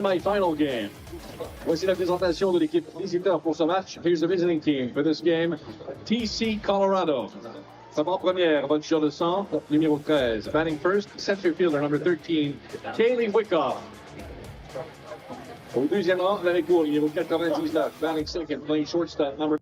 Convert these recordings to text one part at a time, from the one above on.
Semifinal game. Voici la présentation de l'équipe visiteur pour ce match. Here's the visiting team for this game. TC Colorado. Ça va en première, voiture de centre, numéro 13. Batting first, center fielder number 13, Kaylee Wickoff. Au deuxième rang, l'arrêt court, numéro 99. Batting second, playing shortstop, number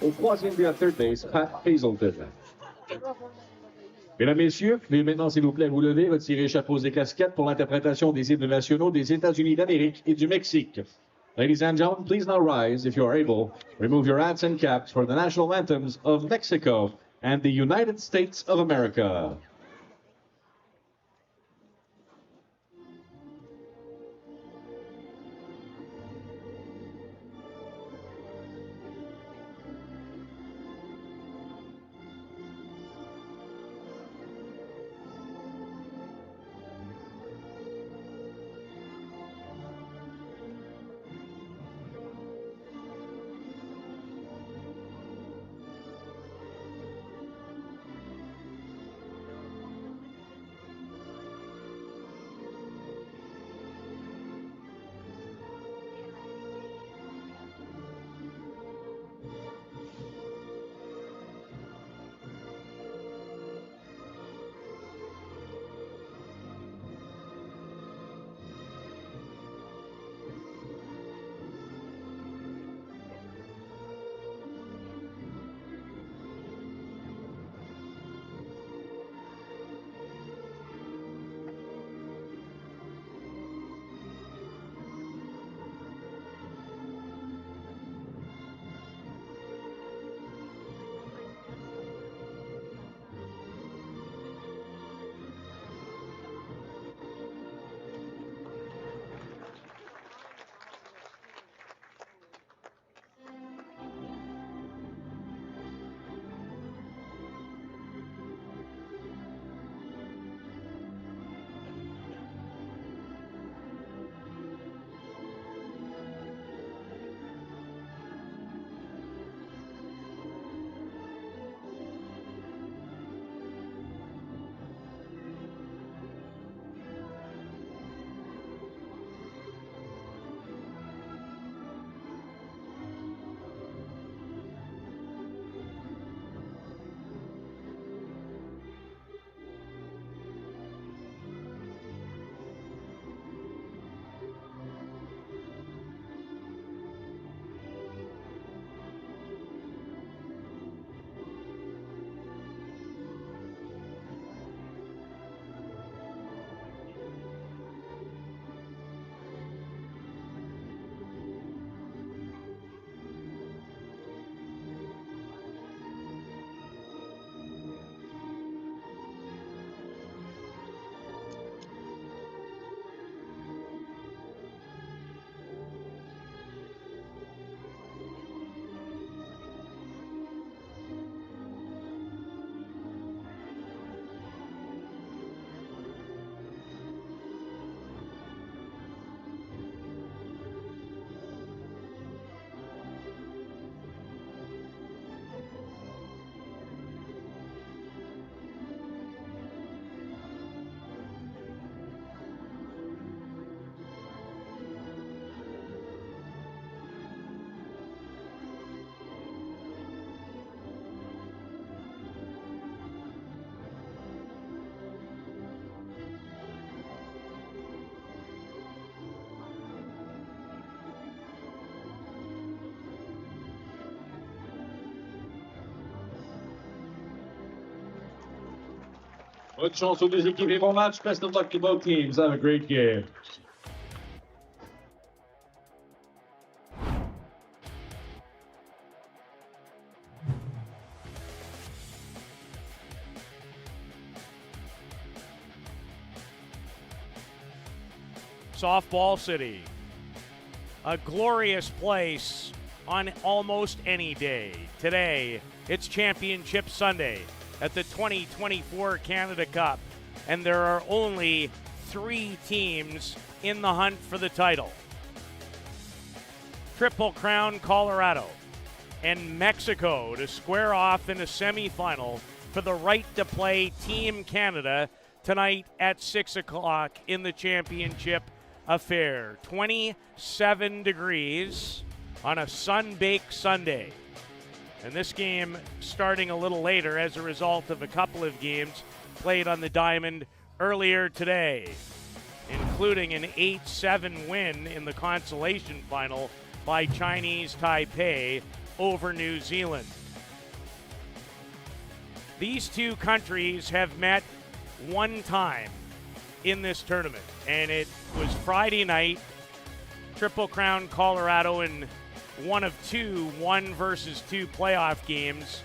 au troisième but à third base, Pat Hazelton. Mesdames, Messieurs, veuillez maintenant, s'il vous plaît, vous lever, retirer chapeaux et casquettes pour l'interprétation des hymnes nationaux des États-Unis d'Amérique et du Mexique. Ladies and gentlemen, please now rise, if you are able. Remove your hats and caps for the national anthems of Mexico and the United States of America. Bonne chance aux deux équipes et bon match. Best of luck to both teams. Have a great game. Softball City, a glorious place on almost any day. Today, it's Championship Sunday at the 2024 Canada Cup, and there are only 3 teams in the hunt for the title. Triple Crown Colorado and Mexico to square off in a semifinal for the right to play Team Canada tonight at 6 o'clock in the championship affair. 27 degrees on a sun-baked Sunday. And this game starting a little later as a result of a couple of games played on the diamond earlier today, including an 8-7 win in the consolation final by Chinese Taipei over New Zealand. These two countries have met one time in this tournament, and it was Friday night. Triple Crown Colorado in one of 2 1-versus-2 playoff games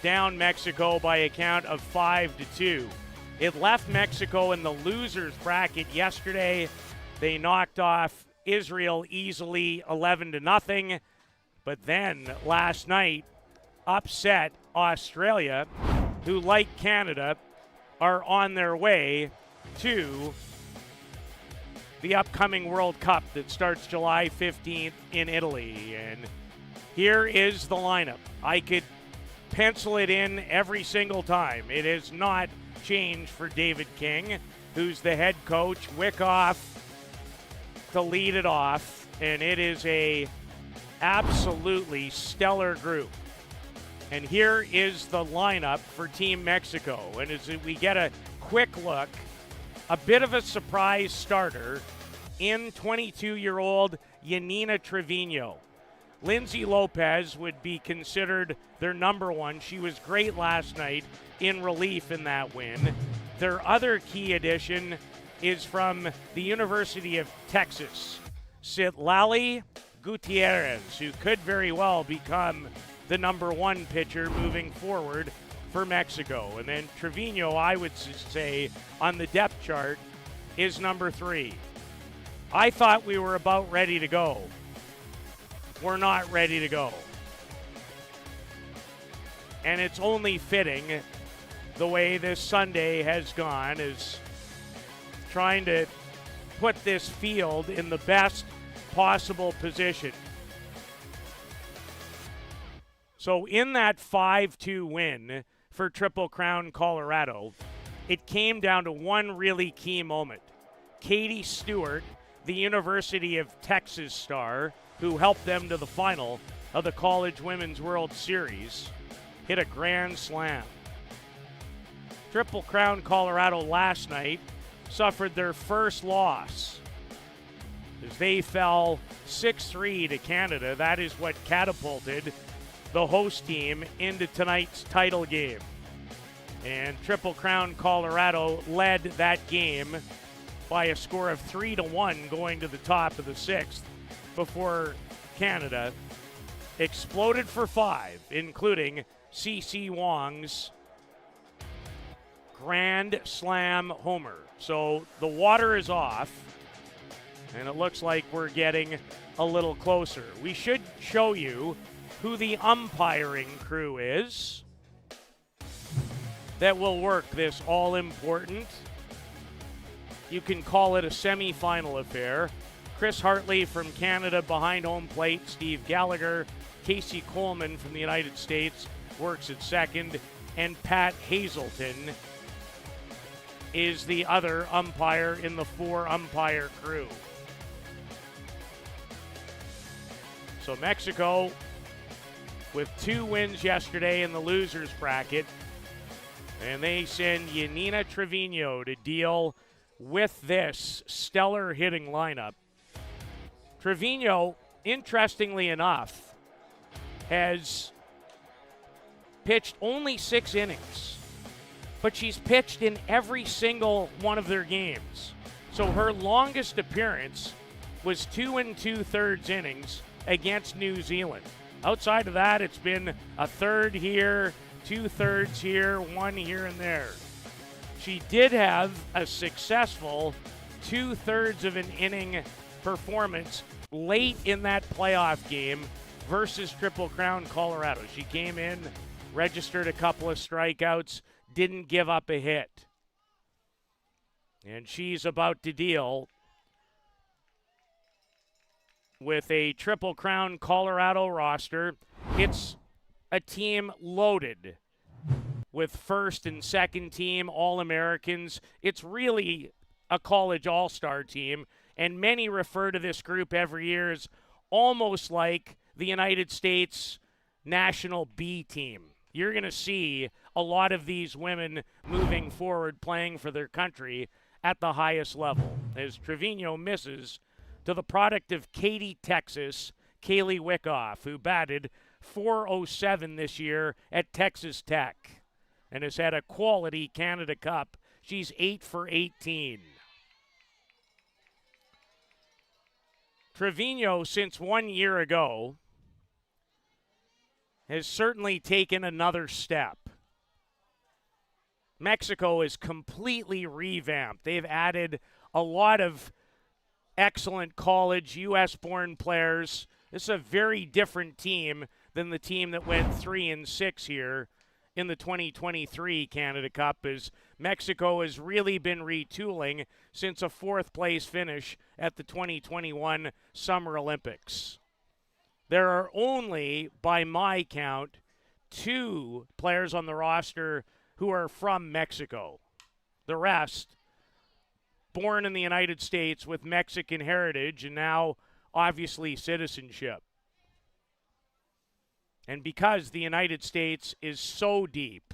down Mexico by a count of 5-2. It left Mexico in the losers bracket yesterday. They knocked off Israel easily 11-0, but then last night upset Australia, who, like Canada, are on their way to the upcoming World Cup that starts July 15th in Italy. And here is the lineup. I could pencil it in every single time. It has not changed for David King, who's the head coach. Wyckoff to lead it off, and it is a absolutely stellar group. And here is the lineup for Team Mexico. And as we get a quick look, a bit of a surprise starter in 22-year-old Yanina Trevino. Lindsay Lopez would be considered their number one. She was great last night in relief in that win. Their other key addition is from the University of Texas, Citlali Gutierrez, who could very well become the number one pitcher moving forward for Mexico. And then Trevino, I would say, on the depth chart, is number 3. I thought we were about ready to go. We're not ready to go. And it's only fitting the way this Sunday has gone, is trying to put this field in the best possible position. So in that 5-2 win for Triple Crown Colorado, it came down to one really key moment. Katie Stewart, the University of Texas star, who helped them to the final of the College Women's World Series, hit a grand slam. Triple Crown Colorado last night suffered their first loss as they fell 6-3 to Canada. That is what catapulted the host team into tonight's title game. And Triple Crown Colorado led that game by a score of 3-1 going to the top of the 6th before Canada exploded for 5, including CeCe Wong's grand slam homer. So the water is off, and it looks like we're getting a little closer. We should show you who the umpiring crew is that will work this all-important, you can call it a semifinal affair. Chris Hartley from Canada behind home plate. Steve Gallagher, Casey Coleman from the United States works at second, and Pat Hazelton is the other umpire in the 4-umpire crew. So Mexico, with 2 wins yesterday in the losers bracket, and they send Yanina Trevino to deal with this stellar hitting lineup. Trevino, interestingly enough, has pitched only 6 innings but she's pitched in every single one of their games. So her longest appearance was 2 2/3 innings against New Zealand. Outside of that, it's been a third here, 2/3 here, one here and there. She did have a successful 2/3 of an inning performance late in that playoff game versus Triple Crown Colorado. She came in, registered a couple of strikeouts, didn't give up a hit. And she's about to deal with a Triple Crown Colorado roster. It's a team loaded with first and second team All-Americans. It's really a college all-star team, and many refer to this group every year as almost like the United States national B team. You're going to see a lot of these women moving forward playing for their country at the highest level, as Trevino misses to the product of Katy, Texas, Kaylee Wickoff, who batted .407 this year at Texas Tech and has had a quality Canada Cup. She's 8 for 18. Trevino, since 1 year ago, has certainly taken another step. Mexico is completely revamped. They've added a lot of excellent college U.S.-born players. This is a very different team than the team that went 3-6 here in the 2023 Canada Cup, as Mexico has really been retooling since a fourth-place finish at the 2021 Summer Olympics. There are only, by my count, 2 players on the roster who are from Mexico. The rest, born in the United States with Mexican heritage and now obviously citizenship. And because the United States is so deep,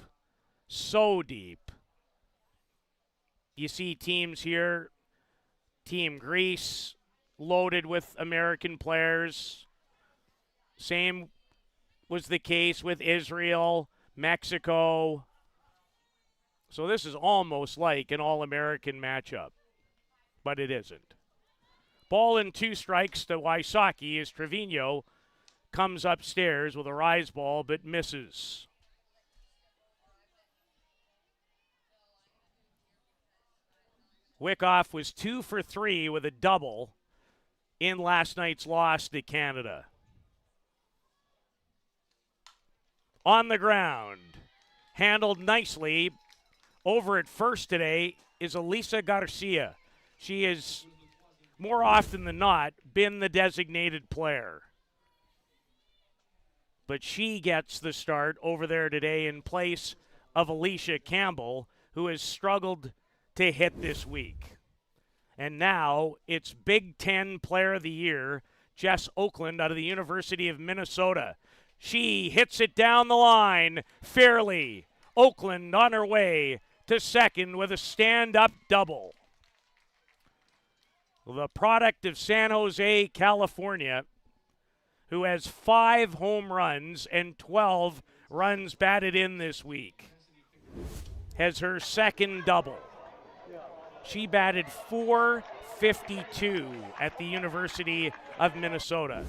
you see teams here, Team Greece, loaded with American players. Same was the case with Israel, Mexico. So this is almost like an All-American matchup, but it isn't. Ball and 2 strikes to Wysocki as Trevino comes upstairs with a rise ball but misses. Wickoff was 2 for 3 with a double in last night's loss to Canada. On the ground, handled nicely. Over at first today is Elisa Garcia. She has, more often than not, been the designated player. But she gets the start over there today in place of Alicia Campbell, who has struggled to hit this week. And now it's Big Ten Player of the Year, Jess Oakland out of the University of Minnesota. She hits it down the line fairly. Oakland on her way to second with a stand-up double. The product of San Jose, California, who has 5 home runs and 12 runs batted in this week, has her second double. She batted .452 at the University of Minnesota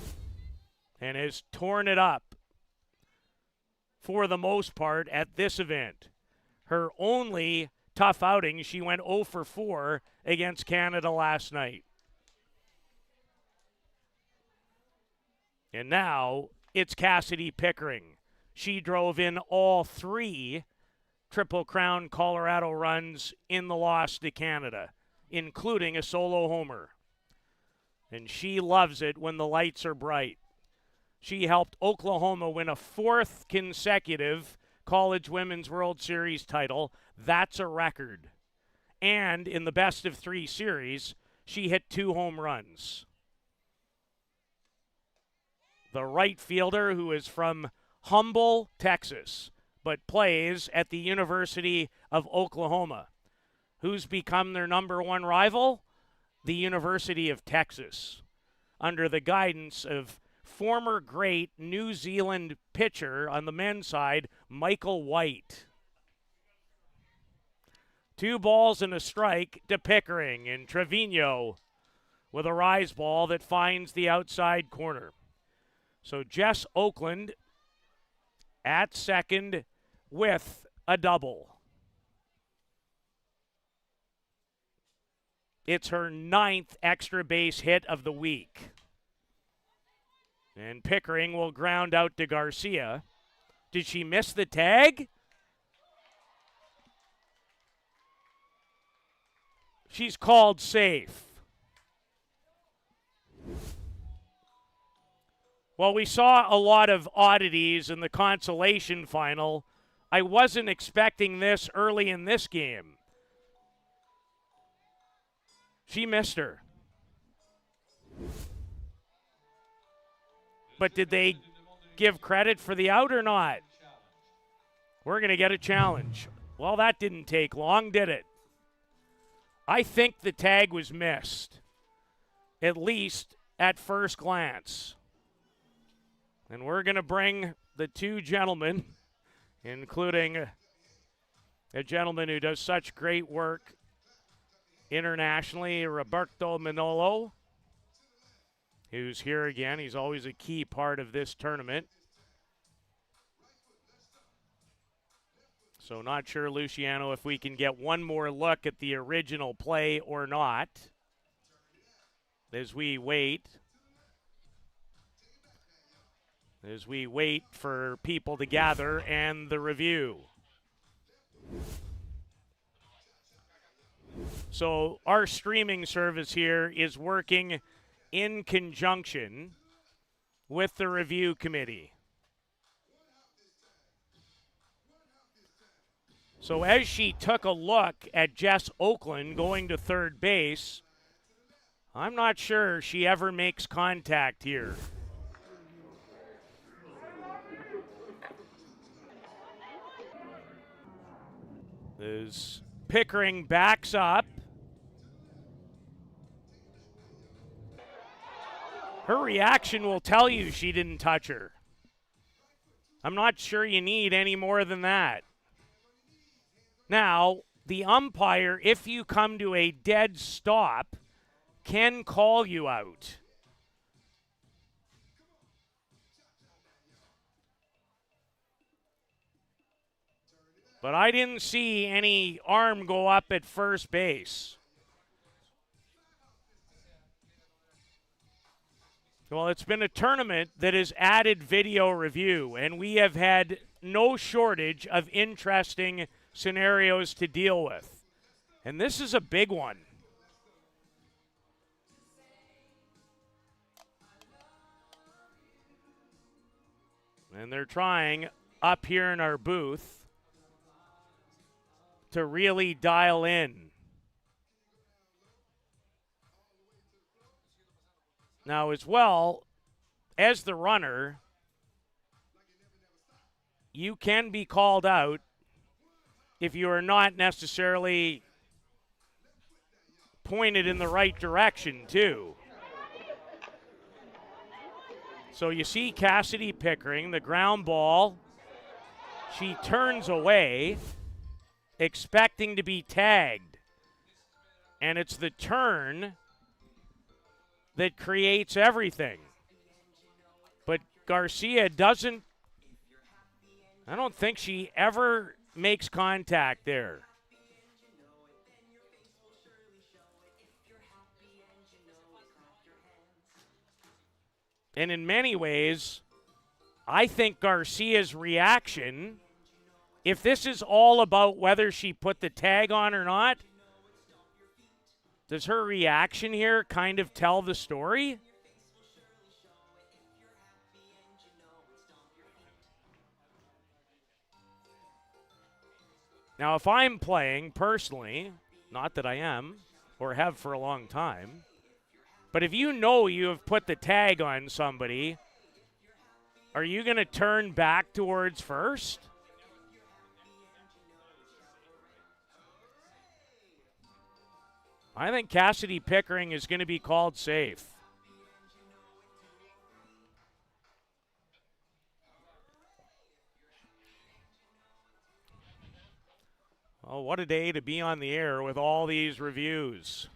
and has torn it up for the most part at this event. Her only tough outing, she went 0 for 4 against Canada last night. And now it's Cassidy Pickering. She drove in all 3 Triple Crown Colorado runs in the loss to Canada, including a solo homer. And she loves it when the lights are bright. She helped Oklahoma win a 4th consecutive College Women's World Series title. That's a record. And in the best of 3 series, she hit 2 home runs. The right fielder, who is from Humble, Texas, but plays at the University of Oklahoma. Who's become their number 1 rival? The University of Texas, under the guidance of former great New Zealand pitcher on the men's side, Michael White. 2 balls and a strike to Pickering, and Trevino with a rise ball that finds the outside corner. So Jess Oakland at second with a double. It's her 9th extra base hit of the week. And Pickering will ground out to Garcia. Did she miss the tag? She's called safe. Well, we saw a lot of oddities in the consolation final. I wasn't expecting this early in this game. She missed her. But did they give credit for the out or not? We're going to get a challenge. Well, that didn't take long, did it? I think the tag was missed, at least at first glance. And we're going to bring the 2 gentlemen, including a gentleman who does such great work internationally, Roberto Manolo, who's here again. He's always a key part of this tournament. So not sure, Luciano, if we can get one more look at the original play or not as we wait. As we wait for people to gather and the review. So our streaming service here is working in conjunction with the review committee. So as she took a look at Jess Oakland going to third base, I'm not sure she ever makes contact here. As Pickering backs up. Her reaction will tell you she didn't touch her. I'm not sure you need any more than that. Now, the umpire, if you come to a dead stop, can call you out. But I didn't see any arm go up at first base. Well, it's been a tournament that has added video review, and we have had no shortage of interesting scenarios to deal with. And this is a big one. And they're trying up here in our booth to really dial in. Now, as well, as the runner, you can be called out if you are not necessarily pointed in the right direction, too. So you see Cassidy Pickering, the ground ball. She turns away, expecting to be tagged. And it's the turn that creates everything. But Garcia doesn't, I don't think she ever makes contact there. And in many ways, I think Garcia's reaction, if this is all about whether she put the tag on or not, does her reaction here kind of tell the story? Now, if I'm playing personally, not that I am or have for a long time, but if you know you have put the tag on somebody, are you going to turn back towards first? I think Cassidy Pickering is going to be called safe. Oh, what a day to be on the air with all these reviews.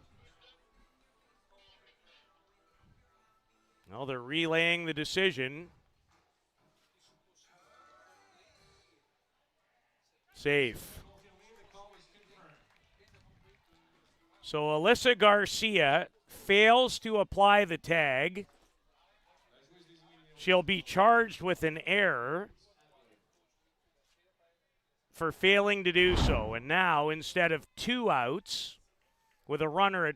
Well, they're relaying the decision. Safe. So Alyssa Garcia fails to apply the tag. She'll be charged with an error for failing to do so. And now, instead of 2 outs with a runner at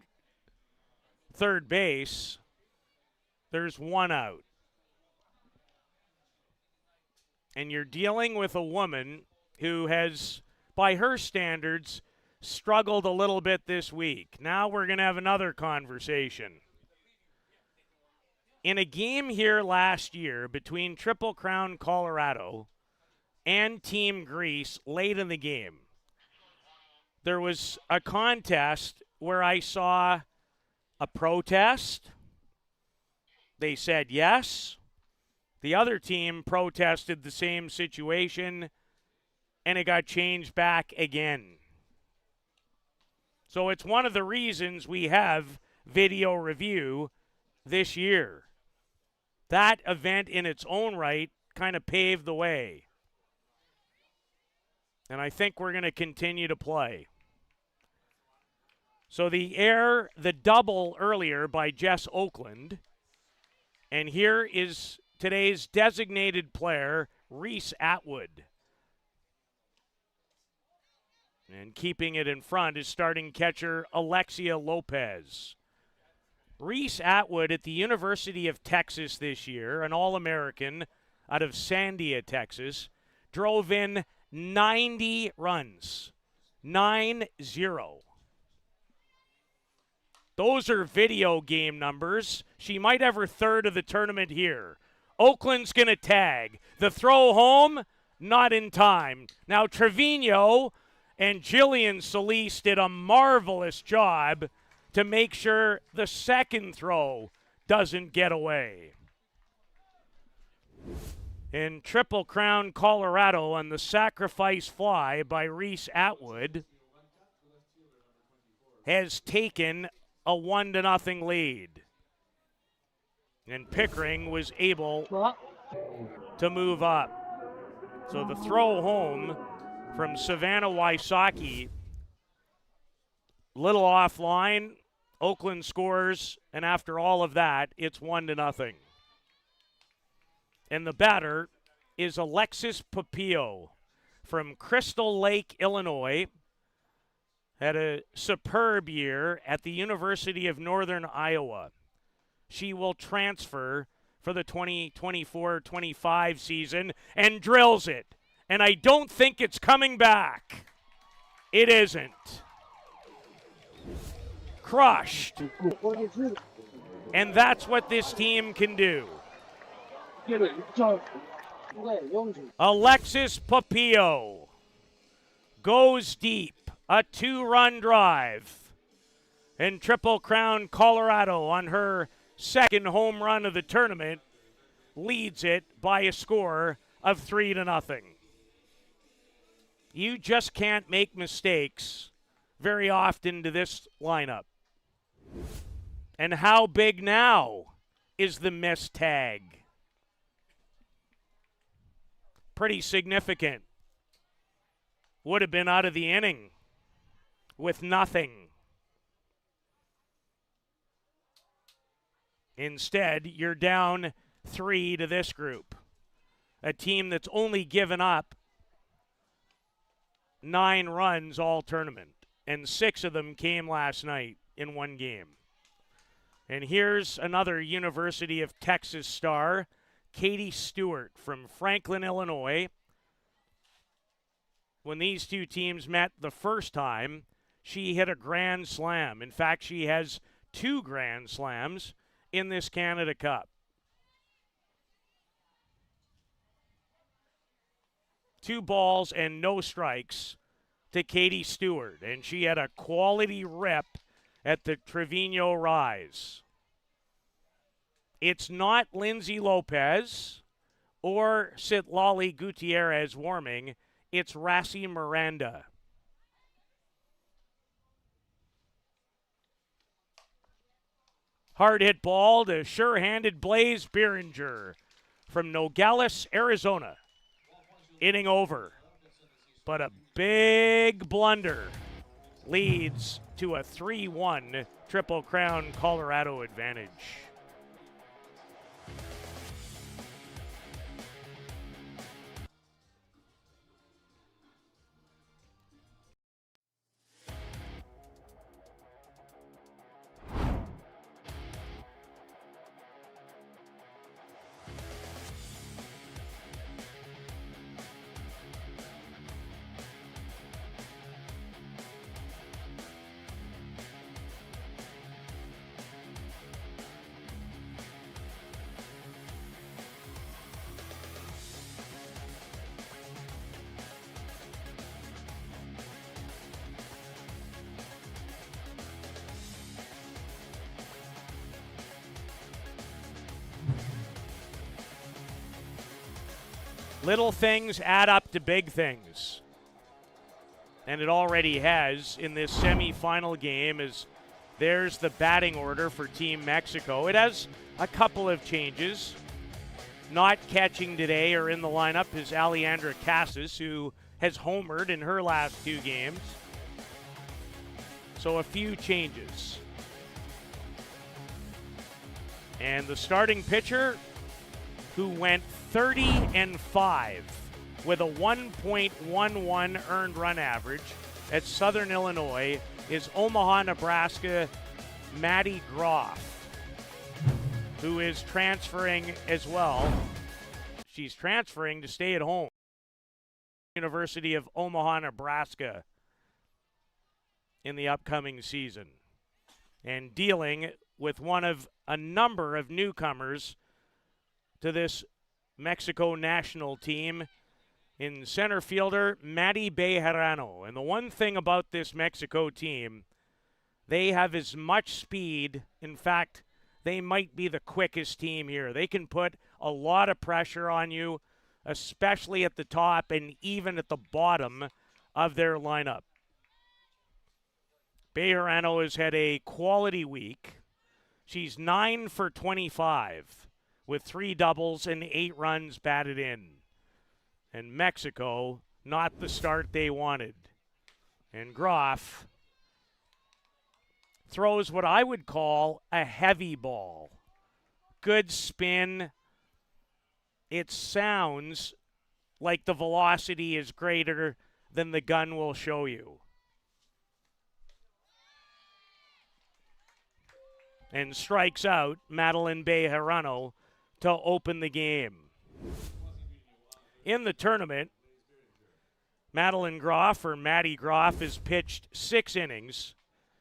third base, there's 1 out. And you're dealing with a woman who has, by her standards, struggled a little bit this week. Now we're going to have another conversation. In a game here last year between Triple Crown Colorado and Team Greece late in the game, there was a contest where I saw a protest. They said yes. The other team protested the same situation, and it got changed back again. So it's one of the reasons we have video review this year. That event in its own right kind of paved the way. And I think we're going to continue to play. So the double earlier by Jess Oakland. And here is today's designated player, Reese Atwood. And keeping it in front is starting catcher Alexia Lopez. Reese Atwood at the University of Texas this year, an All-American out of Sandia, Texas, drove in 90 runs. 9-0. Those are video game numbers. She might have her third of the tournament here. Oakland's going to tag. The throw home, not in time. Now Trevino and Jillian Solis did a marvelous job to make sure the second throw doesn't get away. In Triple Crown Colorado on the sacrifice fly by Reese Atwood has taken a 1-0 lead. And Pickering was able to move up. So the throw home from Savannah Wysocki, little offline. Oakland scores, and after all of that, it's 1-0. And the batter is Alexis Papillo from Crystal Lake, Illinois. Had a superb year at the University of Northern Iowa. She will transfer for the 2024-25 season and drills it. And I don't think it's coming back. It isn't. Crushed. And that's what this team can do. Alexis Papillo goes deep. A 2-run drive. And Triple Crown Colorado on her second home run of the tournament leads it by a score of 3-0. You just can't make mistakes very often to this lineup. And how big now is the missed tag? Pretty significant. Would have been out of the inning with nothing. Instead, you're down 3 to this group. A team that's only given up 9 runs all tournament. And 6 of them came last night in one game. And here's another University of Texas star, Katie Stewart from Franklin, Illinois. When these two teams met the first time, she hit a grand slam. In fact, she has 2 grand slams in this Canada Cup. 2 balls and no strikes to Katie Stewart, and she had a quality rip at the Trevino Rise. It's not Lindsay Lopez or Citlali Gutierrez warming. It's Rassi Miranda. Hard hit ball to sure-handed Blaze Behringer from Nogales, Arizona. Inning over. But a big blunder leads to a 3-1 Triple Crown Colorado advantage. Little things add up to big things. And it already has in this semifinal game as there's the batting order for Team Mexico. It has a couple of changes. Not catching today or in the lineup is Alejandra Casas, who has homered in her last 2 games. So a few changes. And the starting pitcher, who went 30-5 with a 1.11 earned run average at Southern Illinois, is Omaha, Nebraska, Maddie Groff, who is transferring as well. She's transferring to stay at home. University of Omaha, Nebraska in the upcoming season. And dealing with one of a number of newcomers to this Mexico national team in center fielder Maddie Bejarano. And the one thing about this Mexico team, they have as much speed. In fact, they might be the quickest team here. They can put a lot of pressure on you, especially at the top and even at the bottom of their lineup. Bejarano has had a quality week. She's 9 for 25 with 3 doubles and 8 runs batted in. And Mexico, not the start they wanted. And Groff throws what I would call a heavy ball. Good spin. It sounds like the velocity is greater than the gun will show you. And strikes out Madeline Bejarano to open the game. In the tournament, Madeline Groff, or Maddie Groff, has pitched 6 innings.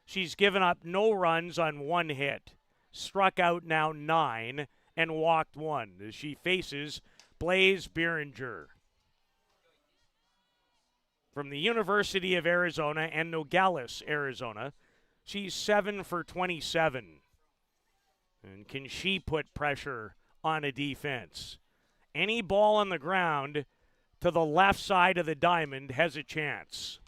She's given up no runs on 1 hit, struck out now 9, and walked 1 as she faces Blaze Behringer from the University of Arizona and Nogales, Arizona. She's 7 for 27. And can she put pressure on a defense? Any ball on the ground to the left side of the diamond has a chance.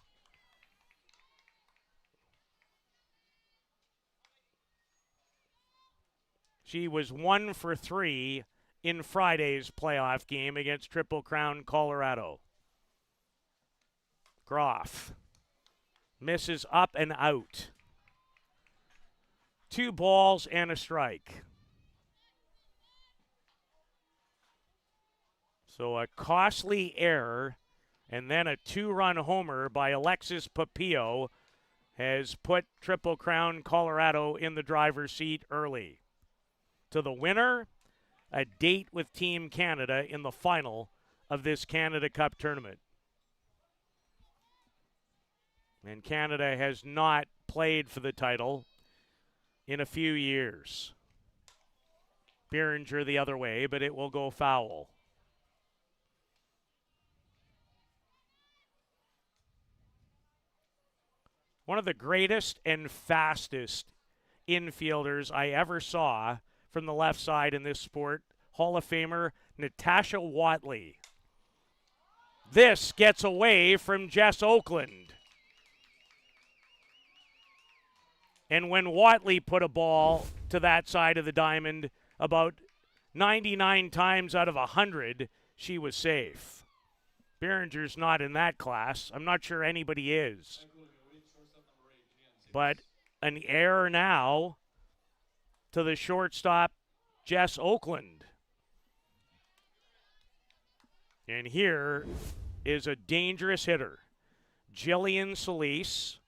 She was 1 for 3 in Friday's playoff game against Triple Crown Colorado. Groff misses up and out. 2 balls and a strike. So a costly error and then a 2-run homer by Alexis Papillo has put Triple Crown Colorado in the driver's seat early. To the winner, a date with Team Canada in the final of this Canada Cup tournament. And Canada has not played for the title in a few years. Behringer the other way, but it will go foul. One of the greatest and fastest infielders I ever saw from the left side in this sport, Hall of Famer Natasha Watley. This gets away from Jess Oakland. And when Watley put a ball to that side of the diamond, about 99 times out of 100, she was safe. Behringer's not in that class. I'm not sure anybody is. But an error now to the shortstop, Jess Oakland. And here is a dangerous hitter. Jillian Solis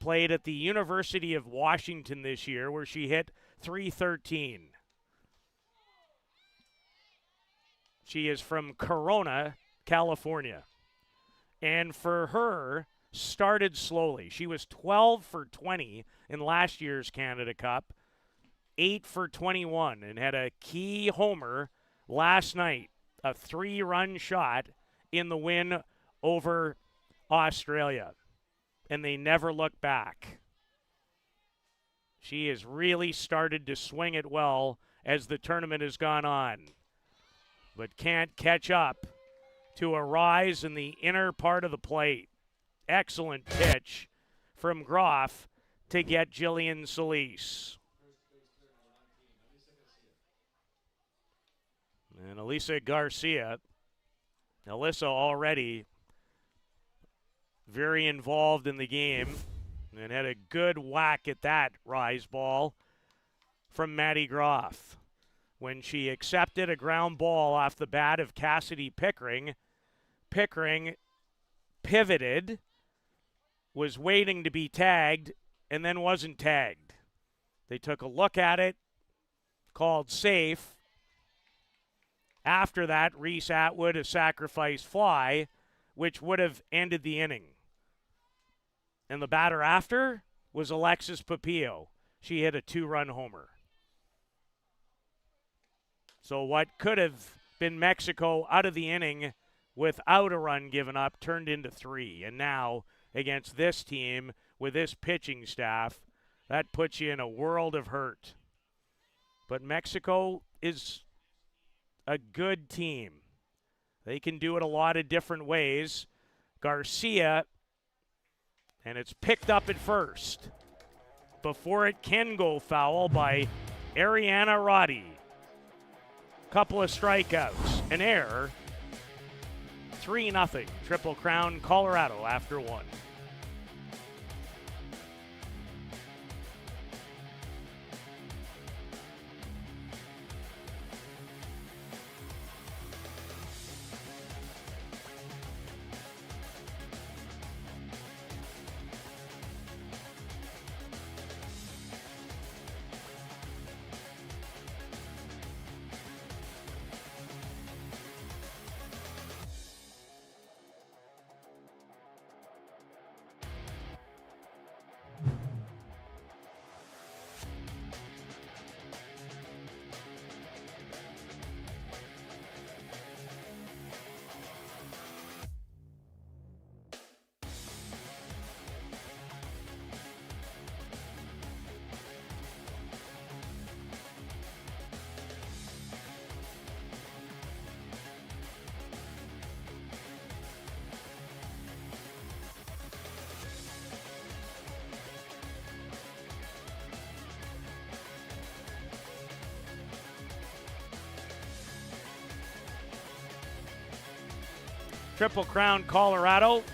played at the University of Washington this year, where she hit .313. She is from Corona, California. And for her, started slowly. She was 12 for 20 in last year's Canada Cup, 8 for 21, and had a key homer last night, a 3-run shot in the win over Australia. And they never looked back. She has really started to swing it well as the tournament has gone on, but can't catch up to a rise in the inner part of the plate. Excellent pitch from Groff to get Jillian Solis. And Elisa Garcia, Alyssa already very involved in the game and had a good whack at that rise ball from Maddie Groff. When she accepted a ground ball off the bat of Cassidy Pickering, Pickering pivoted, was waiting to be tagged, and then wasn't tagged. They took a look at it, called safe. After that, Reese Atwood a sacrifice fly, which would have ended the inning. And the batter after was Alexis Papillo. She hit a 2-run homer. So what could have been Mexico out of the inning without a run given up turned into 3. And now, against this team with this pitching staff, that puts you in a world of hurt. But Mexico is a good team. They can do it a lot of different ways. Garcia, and it's picked up at first before it can go foul by Ariana Roddy. Couple of strikeouts, an error. 3-0, Triple Crown, Colorado after 1. Triple Crown, Colorado.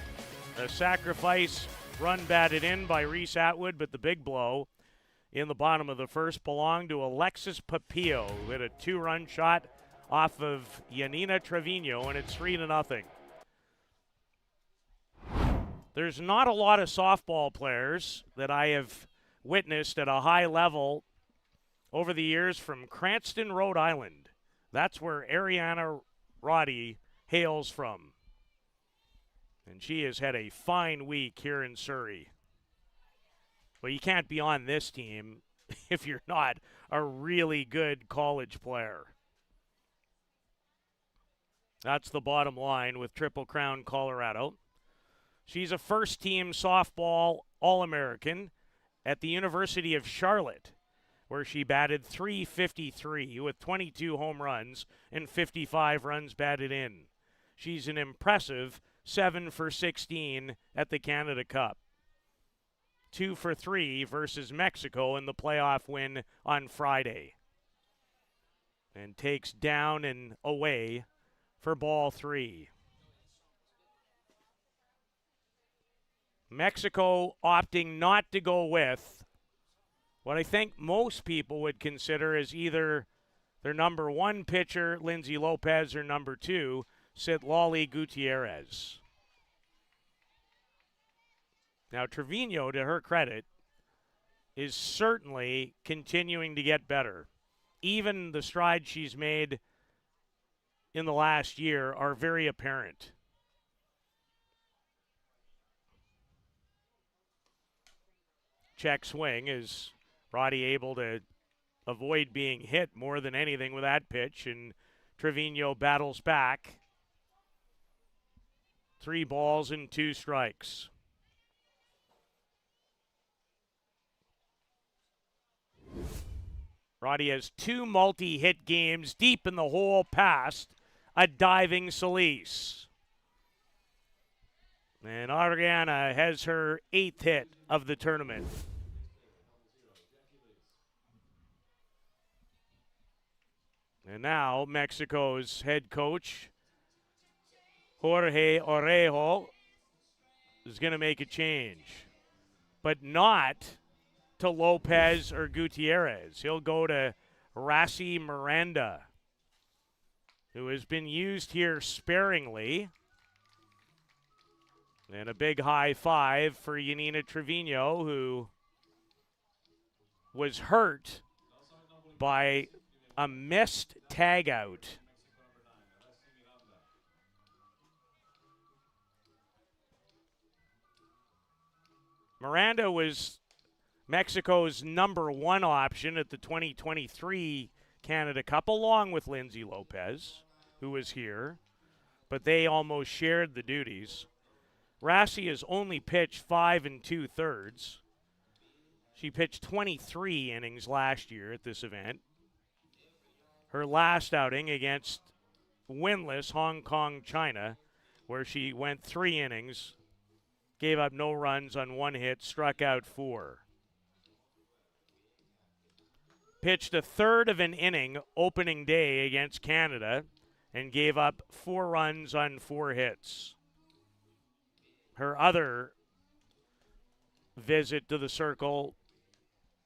A sacrifice run batted in by Reese Atwood, but the big blow in the bottom of the first belonged to Alexis Papillo, who hit a 2-run shot off of Yanina Trevino, and it's 3-0. There's not a lot of softball players that I have witnessed at a high level over the years from Cranston, Rhode Island. That's where Ariana Roddy hails from. And she has had a fine week here in Surrey. Well, you can't be on this team if you're not a really good college player. That's the bottom line with Triple Crown, Colorado. She's a first-team softball All-American at the University of Charlotte, where she batted .353 with 22 home runs and 55 runs batted in. She's an impressive 7 for 16 at the Canada Cup. 2 for 3 versus Mexico in the playoff win on Friday. And takes down and away for ball 3. Mexico opting not to go with what I think most people would consider as either their number 1 pitcher, Lindsay Lopez, or number 2, Citlali Gutierrez. Now, Trevino, to her credit, is certainly continuing to get better. Even the strides she's made in the last year are very apparent. Check swing. Is Roddy able to avoid being hit more than anything with that pitch, and Trevino battles back. 3 balls and 2 strikes. Roddy has 2 multi-hit games deep in the hole past a diving Solis. And Ariana has her 8th hit of the tournament. And now Mexico's head coach, Jorge Orejo, is going to make a change. But not to Lopez or Gutierrez. He'll go to Rassi Miranda, who has been used here sparingly. And a big high five for Yanina Trevino, who was hurt by a missed tag out. Miranda was Mexico's number 1 option at the 2023 Canada Cup, along with Lindsay Lopez, who was here, but they almost shared the duties. Rassi has only pitched 5 2/3. She pitched 23 innings last year at this event. Her last outing against winless Hong Kong, China, where she went 3 innings, gave up no runs on 1 hit, struck out 4. Pitched a third of an inning opening day against Canada and gave up 4 runs on 4 hits. Her other visit to the circle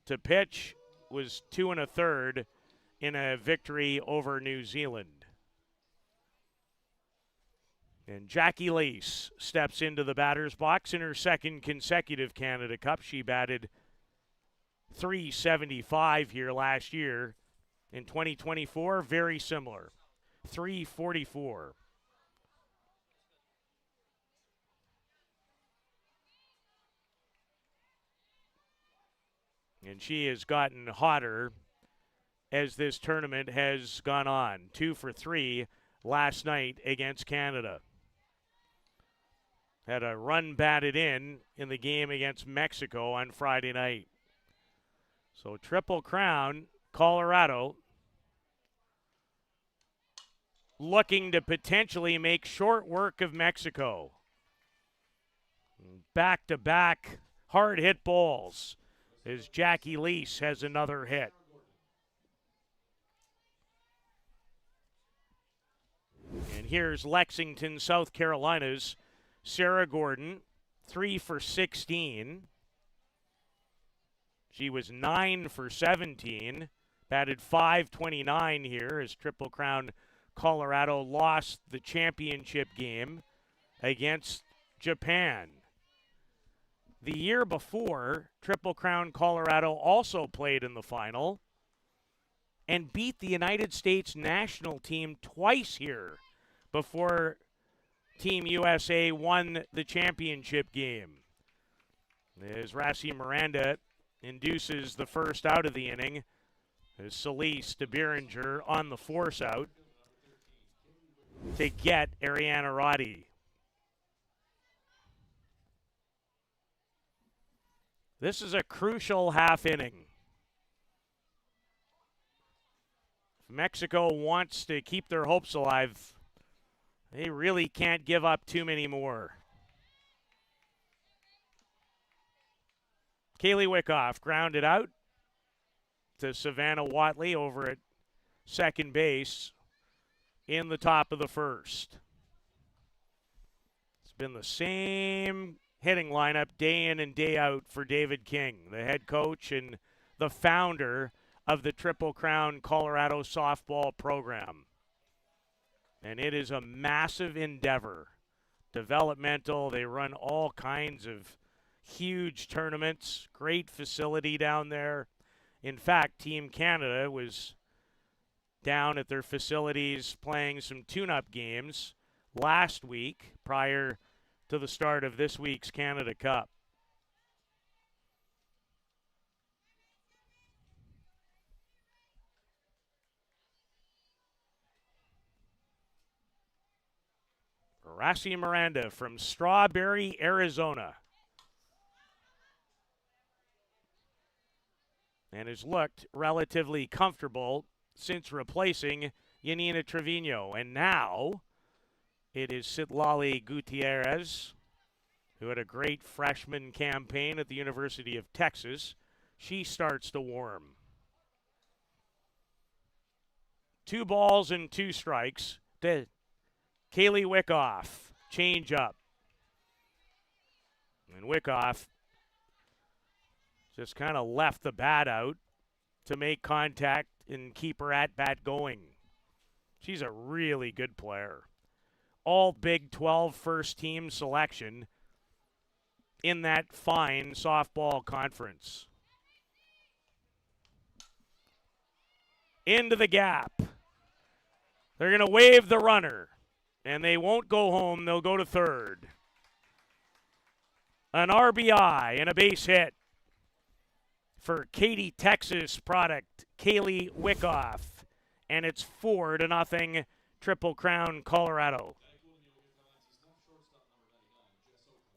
to pitch was 2 1/3 in a victory over New Zealand. And Jackie Lace steps into the batter's box in her 2nd consecutive Canada Cup. She batted .375 here last year. In 2024, very similar, .344. And she has gotten hotter as this tournament has gone on. 2 for 3 last night against Canada. Had a run batted in the game against Mexico on Friday night. So Triple Crown, Colorado, looking to potentially make short work of Mexico. Back-to-back hard hit balls as Jackie Lease has another hit. And here's Lexington, South Carolina's Sarah Gordon, 3 for 16. She was 9 for 17, batted .529 here as Triple Crown Colorado lost the championship game against Japan. The year before, Triple Crown Colorado also played in the final and beat the United States national team twice here before Team USA won the championship game. As Rassi Miranda induces the first out of the inning, as Solis to Behringer on the force out to get Ariana Roddy. This is a crucial half inning. If Mexico wants to keep their hopes alive, they really can't give up too many more. Kaylee Wickoff grounded out to Savannah Watley over at second base in the top of the first. It's been the same hitting lineup day in and day out for David King, the head coach and the founder of the Triple Crown Colorado softball program. And it is a massive endeavor. Developmental, they run all kinds of huge tournaments, great facility down there. In fact, Team Canada was down at their facilities playing some tune-up games last week prior to the start of this week's Canada Cup. Rassi Miranda from Strawberry, Arizona. And has looked relatively comfortable since replacing Yanina Trevino. And now it is Citlali Gutierrez, who had a great freshman campaign at the University of Texas. She starts to warm. 2 balls and 2 strikes to Kaylee Wickoff. Change up. And Wickoff just kind of left the bat out to make contact and keep her at bat going. She's a really good player. All Big 12 first team selection in that fine softball conference. Into the gap. They're going to wave the runner, and they won't go home. They'll go to third. An RBI and a base hit for Katy, Texas product Kaylee Wickoff, and it's 4-0 Triple Crown Colorado,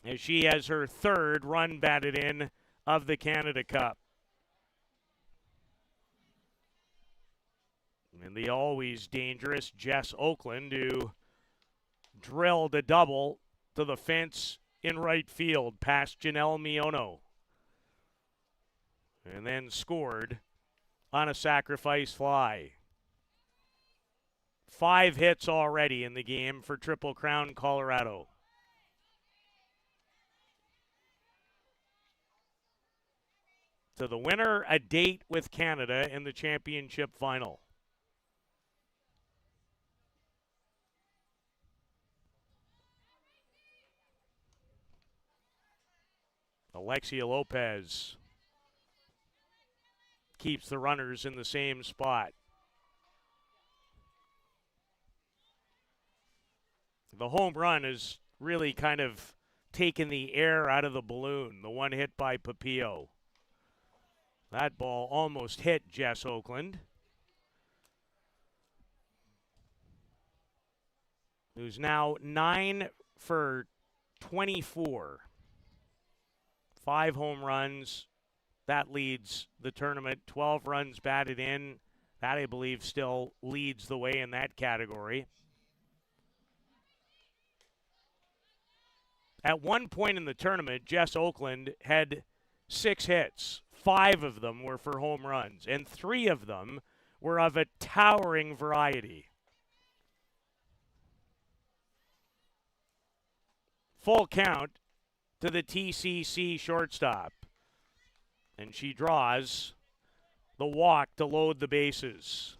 as she has her 3rd run batted in of the Canada Cup. And the always dangerous Jess Oakland, who drilled a double to the fence in right field past Janelle Miono, and then scored on a sacrifice fly. 5 hits already in the game for Triple Crown Colorado. To the winner, a date with Canada in the championship final. Alexia Lopez keeps the runners in the same spot. The home run has really kind of taken the air out of the balloon, the one hit by Papillo. That ball almost hit Jess Oakland, who's now 9 for 24. 5 home runs. That leads the tournament. 12 runs batted in. That, I believe, still leads the way in that category. At one point in the tournament, Jess Oakland had 6 hits. 5 of them were for home runs, and 3 of them were of a towering variety. Full count to the TCC shortstop. And she draws the walk to load the bases.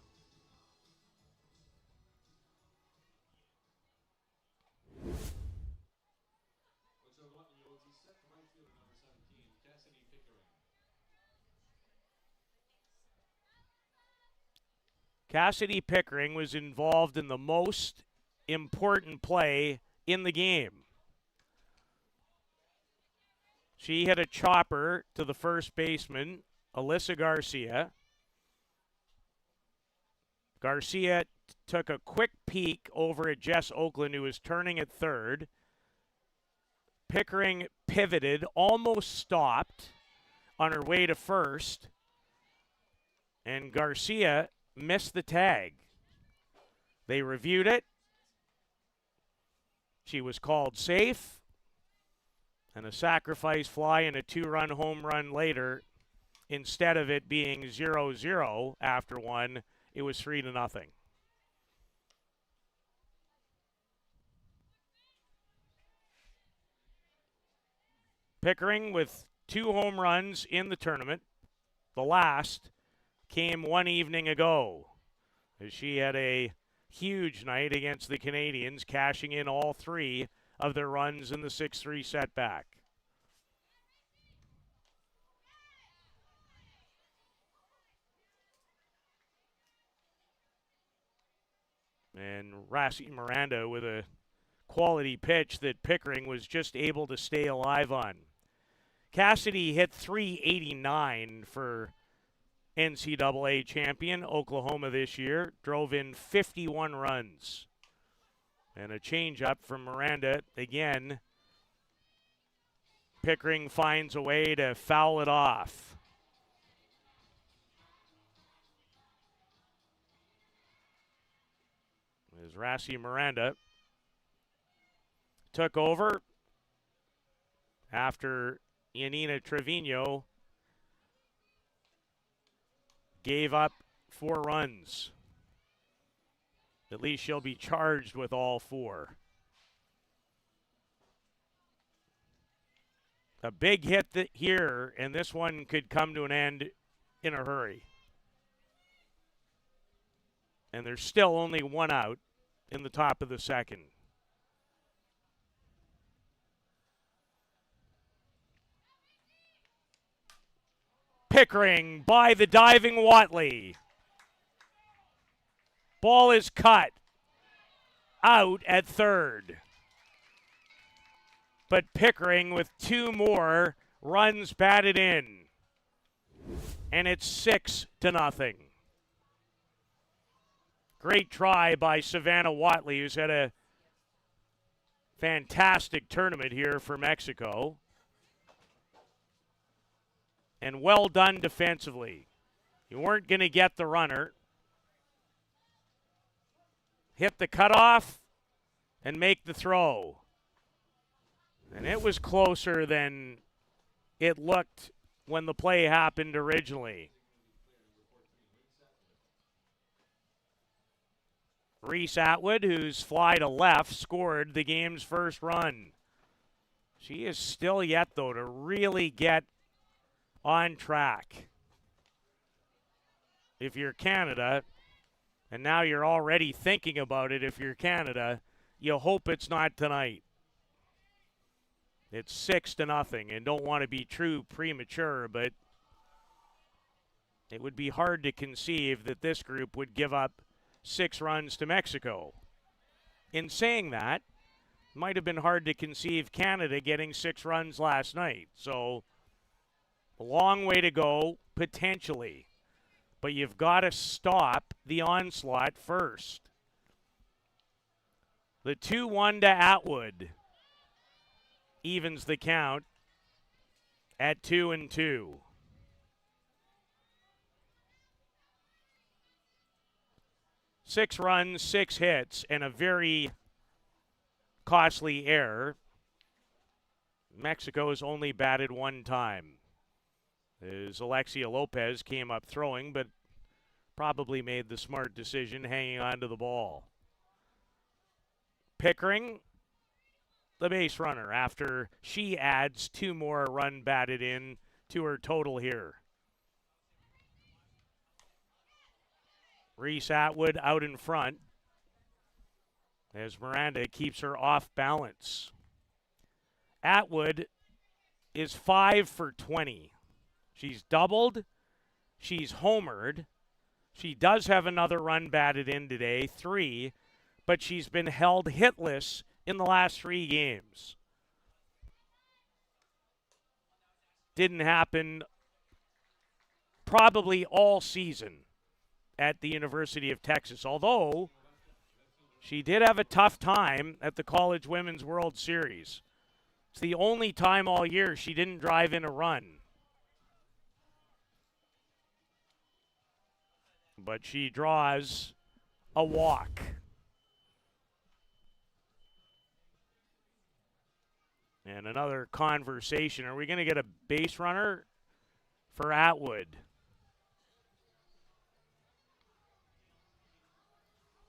Cassidy Pickering was involved in the most important play in the game. She hit a chopper to the first baseman, Alyssa Garcia. Garcia took a quick peek over at Jess Oakland, who was turning at third. Pickering pivoted, almost stopped on her way to first, and Garcia missed the tag. They reviewed it. She was called safe, And a sacrifice fly and a 2-run home run later, instead of it being 0-0 after one, it was 3-0. Pickering with 2 home runs in the tournament. The last came one evening ago, as she had a huge night against the Canadians, cashing in all 3 of their runs in the 6-3 setback. And Rassi Miranda with a quality pitch that Pickering was just able to stay alive on. Cassidy hit .389 for NCAA champion Oklahoma this year, drove in 51 runs. And a changeup from Miranda. Again, Pickering finds a way to foul it off. As Rassi Miranda took over after Yanina Trevino gave up 4 runs. At least she'll be charged with all 4. A big hit here, and this one could come to an end in a hurry. And there's still only 1 out in the top of the second. Pickering by the diving Watley. Ball is cut out at third. But Pickering with 2 more runs batted in. And it's 6-0. Great try by Savannah Watley, who's had a fantastic tournament here for Mexico. And well done defensively. You weren't going to get the runner. Hit the cutoff and make the throw. And it was closer than it looked when the play happened originally. Reese Atwood, whose fly to left, scored the game's first run. She is still yet, though, to really get on track. If you're Canada, and now you're already thinking about it if you're Canada, you hope it's not tonight. It's 6-0, and don't want to be too premature, but it would be hard to conceive that this group would give up 6 runs to Mexico. In saying that, it might have been hard to conceive Canada getting 6 runs last night. So, a long way to go, potentially. But you've got to stop the onslaught first. The 2-1 to Atwood evens the count at 2-2. Six runs, 6 hits, and a very costly error. Mexico has only batted 1 time. As Alexia Lopez came up throwing, but probably made the smart decision hanging on to the ball. Pickering, the base runner, after she adds 2 more run batted in to her total here. Reese Atwood out in front as Miranda keeps her off balance. Atwood is 5 for 20. She's doubled. She's homered. She does have another run batted in today, 3, but she's been held hitless in the last 3 games. Didn't happen probably all season at the University of Texas, although she did have a tough time at the College Women's World Series. It's the only time all year she didn't drive in a run. But she draws a walk. And another conversation. Are we going to get a base runner for Atwood?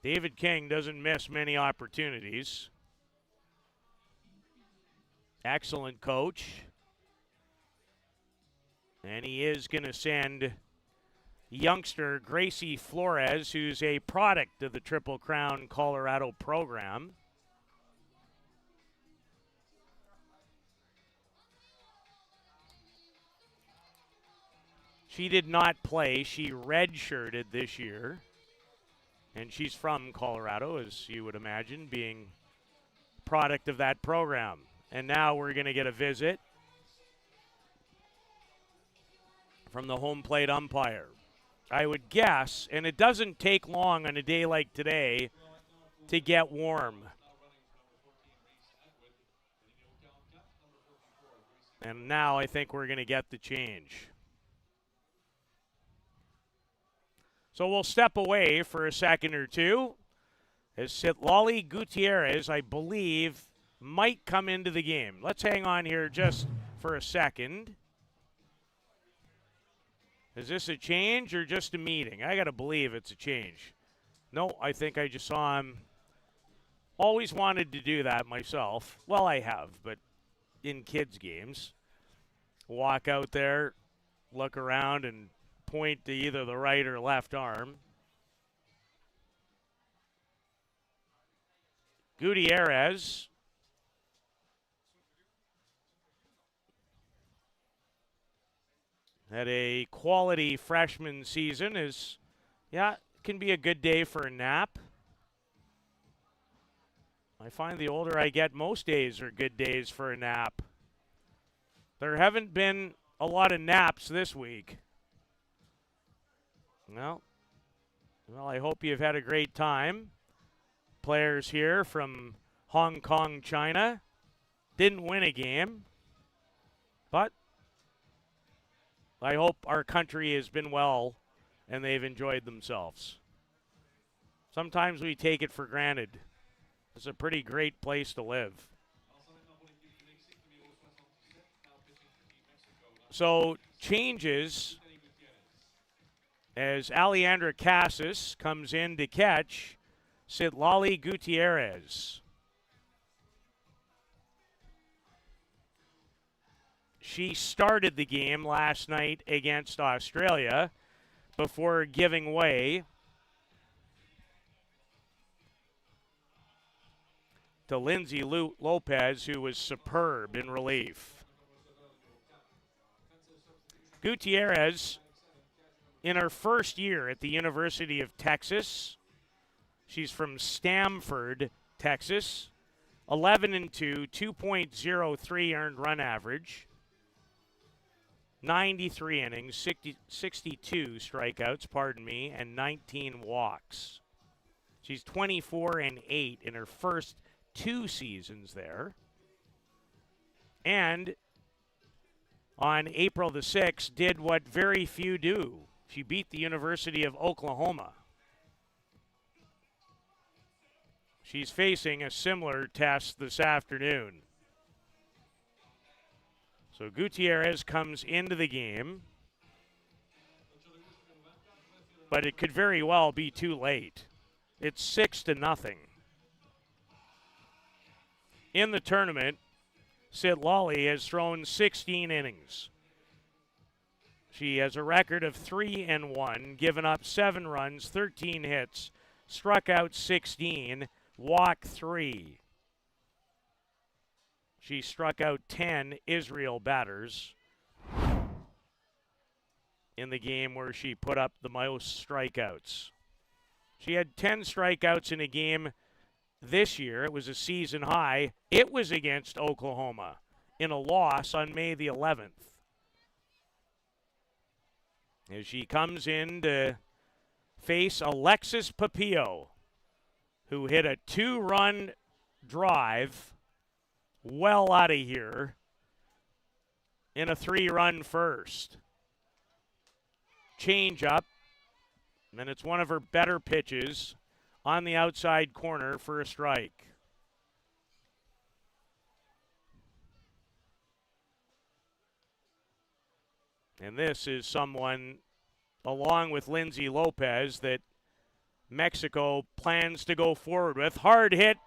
David King doesn't miss many opportunities. Excellent coach. And he is going to send youngster Gracie Flores, who's a product of the Triple Crown Colorado program. She did not play. She redshirted this year. And she's from Colorado, as you would imagine, being product of that program. And now we're going to get a visit from the home plate umpire. I would guess, and it doesn't take long on a day like today to get warm. And now I think we're going to get the change. So we'll step away for a second or two as Sitlali Gutierrez, I believe, might come into the game. Let's hang on here just for a second. Is this a change or just a meeting? I got to believe it's a change. No, I think I just saw him. Always wanted to do that myself. Well, I have, but in kids' games. Walk out there, look around, and point to either the right or left arm. Gutierrez had a quality freshman season. Can be a good day for a nap. I find the older I get, most days are good days for a nap. There haven't been a lot of naps this week. Well, I hope you've had a great time. Players here from Hong Kong, China. Didn't win a game, but I hope our country has been well and they've enjoyed themselves. Sometimes we take it for granted. It's a pretty great place to live. So changes as Alejandra Casas comes in to catch Sitlali Gutierrez. She started the game last night against Australia before giving way to Lindsay Lopez, who was superb in relief. Gutierrez, in her first year at the University of Texas, she's from Stamford, Texas, 11-2, 2.03 earned run average, 93 innings, 62 strikeouts, and 19 walks. She's 24-8 in her first 2 seasons there. And on April the 6th, did what very few do. She beat the University of Oklahoma. She's facing a similar test this afternoon. So Gutierrez comes into the game, but it could very well be too late. It's 6-0. In the tournament, Sitlali has thrown 16 innings. She has a record of 3-1, given up 7 runs, 13 hits, struck out 16, walked 3. She struck out 10 Israel batters in the game where she put up the most strikeouts. She had 10 strikeouts in a game this year. It was a season high. It was against Oklahoma in a loss on May the 11th. As she comes in to face Alexis Papillo, who hit a 2-run drive well out of here in a 3-run first. Change up, and it's one of her better pitches on the outside corner for a strike. And this is someone, along with Lindsay Lopez, that Mexico plans to go forward with. Hard hit,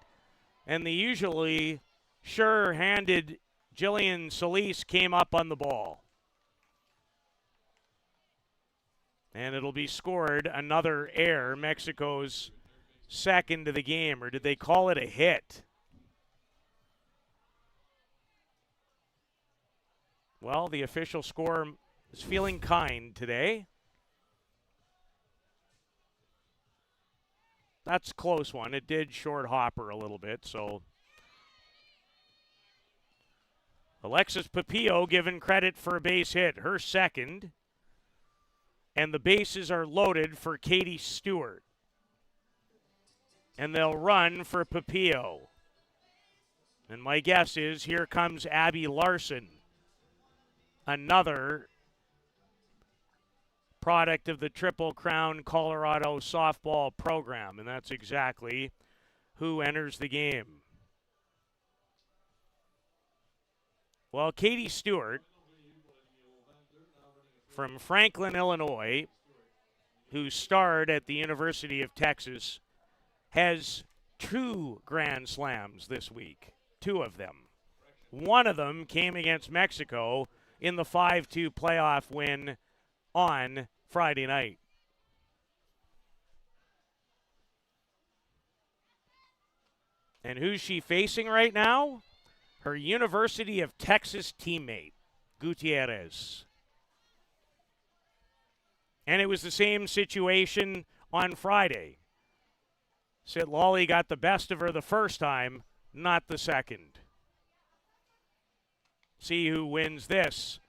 and the usually sure-handed Jillian Solis came up on the ball. And it'll be scored, another error, Mexico's second of the game, or did they call it a hit? Well, the official score is feeling kind today. That's a close one. It did short hopper a little bit, so Alexis Papillo given credit for a base hit, her second. And the bases are loaded for Katie Stewart. And they'll run for Papillo. And my guess is here comes Abby Larson, another product of the Triple Crown Colorado softball program. And that's exactly who enters the game. Well, Katie Stewart from Franklin, Illinois, who starred at the University of Texas, has 2 Grand Slams this week. 2 of them. One of them came against Mexico in the 5-2 playoff win on Friday night. And who's she facing right now? Her University of Texas teammate, Gutierrez. And it was the same situation on Friday. Sitlali got the best of her the first time, not the second. See who wins this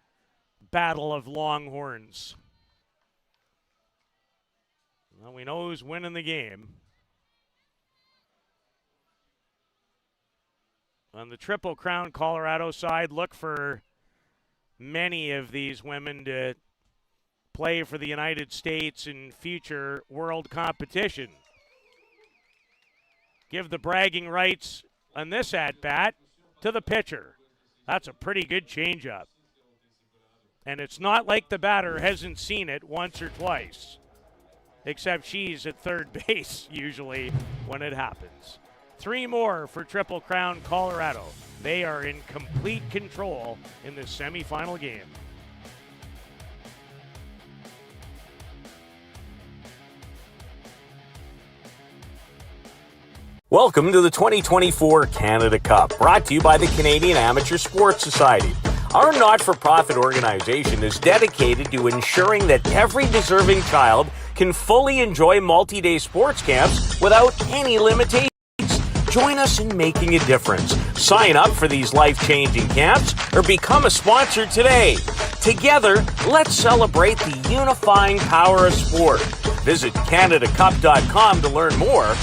battle of Longhorns. Well, we know who's winning the game. On the Triple Crown Colorado side, look for many of these women to play for the United States in future world competition. Give the bragging rights on this at-bat to the pitcher. That's a pretty good changeup. And it's not like the batter hasn't seen it once or twice, except she's at third base usually when it happens. 3 more for Triple Crown Colorado. They are in complete control in this semifinal game. Welcome to the 2024 Canada Cup, brought to you by the Canadian Amateur Sports Society. Our not-for-profit organization is dedicated to ensuring that every deserving child can fully enjoy multi-day sports camps without any limitations. Join us in making a difference. Sign up for these life-changing camps or become a sponsor today. Together, let's celebrate the unifying power of sport. Visit CanadaCup.com to learn more.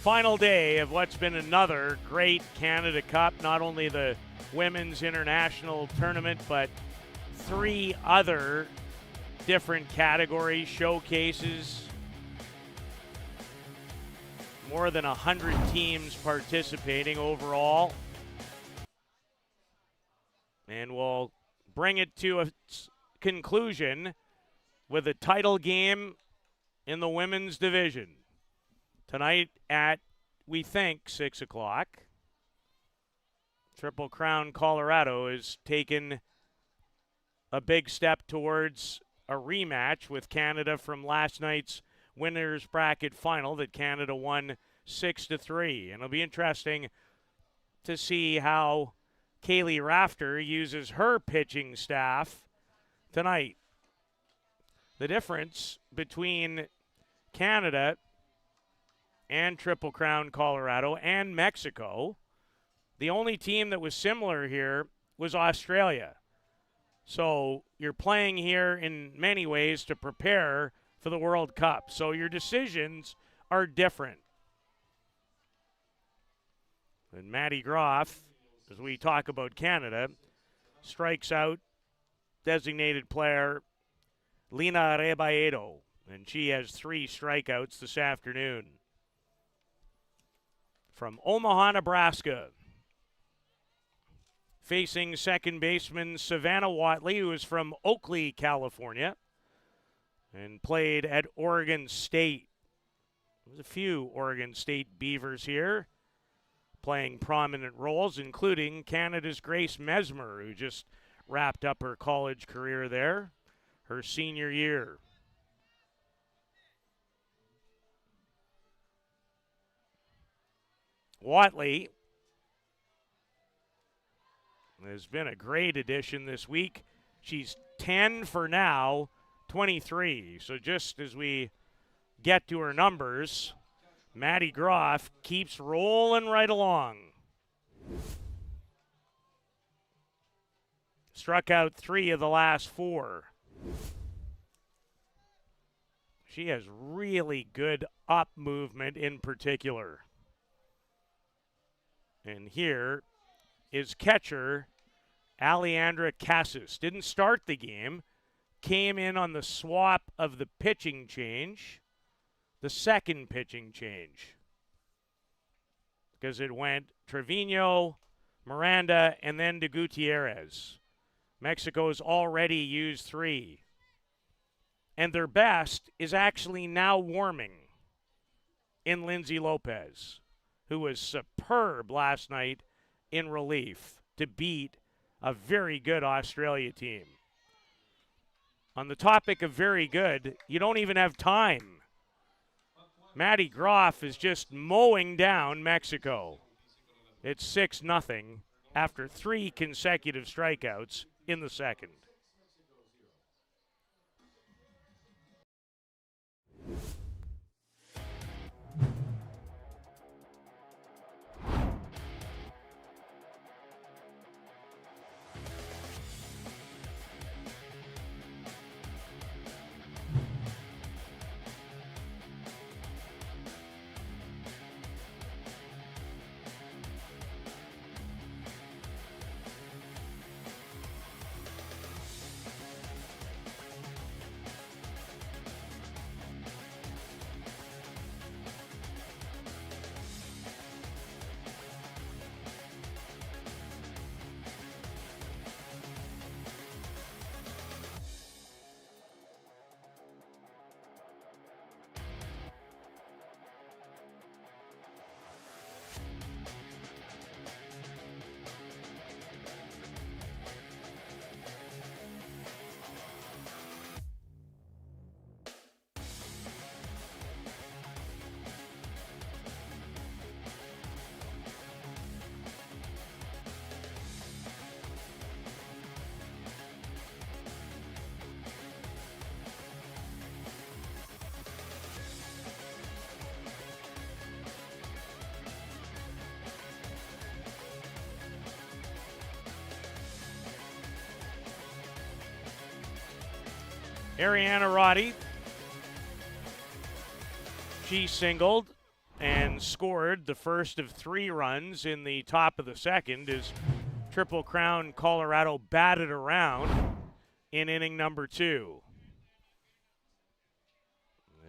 Final day of what's been another great Canada Cup. Not only the women's international tournament, but 3 other different categories, showcases. More than 100 teams participating overall. And we'll bring it to a conclusion with a title game in the women's division. Tonight at, we think, 6 o'clock. Triple Crown Colorado has taken a big step towards a rematch with Canada from last night's winners bracket final that Canada won 6-3. And it'll be interesting to see how Kaylee Rafter uses her pitching staff tonight. The difference between Canada and Triple Crown Colorado and Mexico, the only team that was similar here was Australia. So you're playing here in many ways to prepare for the World Cup. So your decisions are different. And Maddie Groff, as we talk about Canada, strikes out designated player Lina Rebaedo, and she has 3 strikeouts this afternoon. From Omaha, Nebraska, facing second baseman Savannah Watley, who is from Oakley, California, and played at Oregon State. There's a few Oregon State Beavers here playing prominent roles, including Canada's Grace Mesmer, who just wrapped up her college career there, her senior year. Watley has been a great addition this week. She's 10 for now, 23. So just as we get to her numbers, Maddie Groff keeps rolling right along. Struck out 3 of the last 4. She has really good up movement in particular. And here is catcher Alejandra Casas. Didn't start the game. Came in on the swap of the pitching change. The second pitching change. Because it went Trevino, Miranda, and then to Gutierrez. Mexico's already used 3. And their best is actually now warming in Lindsay Lopez, who was superb last night in relief to beat a very good Australia team. On the topic of very good, you don't even have time. Maddie Groff is just mowing down Mexico. It's 6-0 after 3 consecutive strikeouts in the second. Ariana Roddy, she singled and scored the first of 3 runs in the top of the second as Triple Crown Colorado batted around in inning number 2.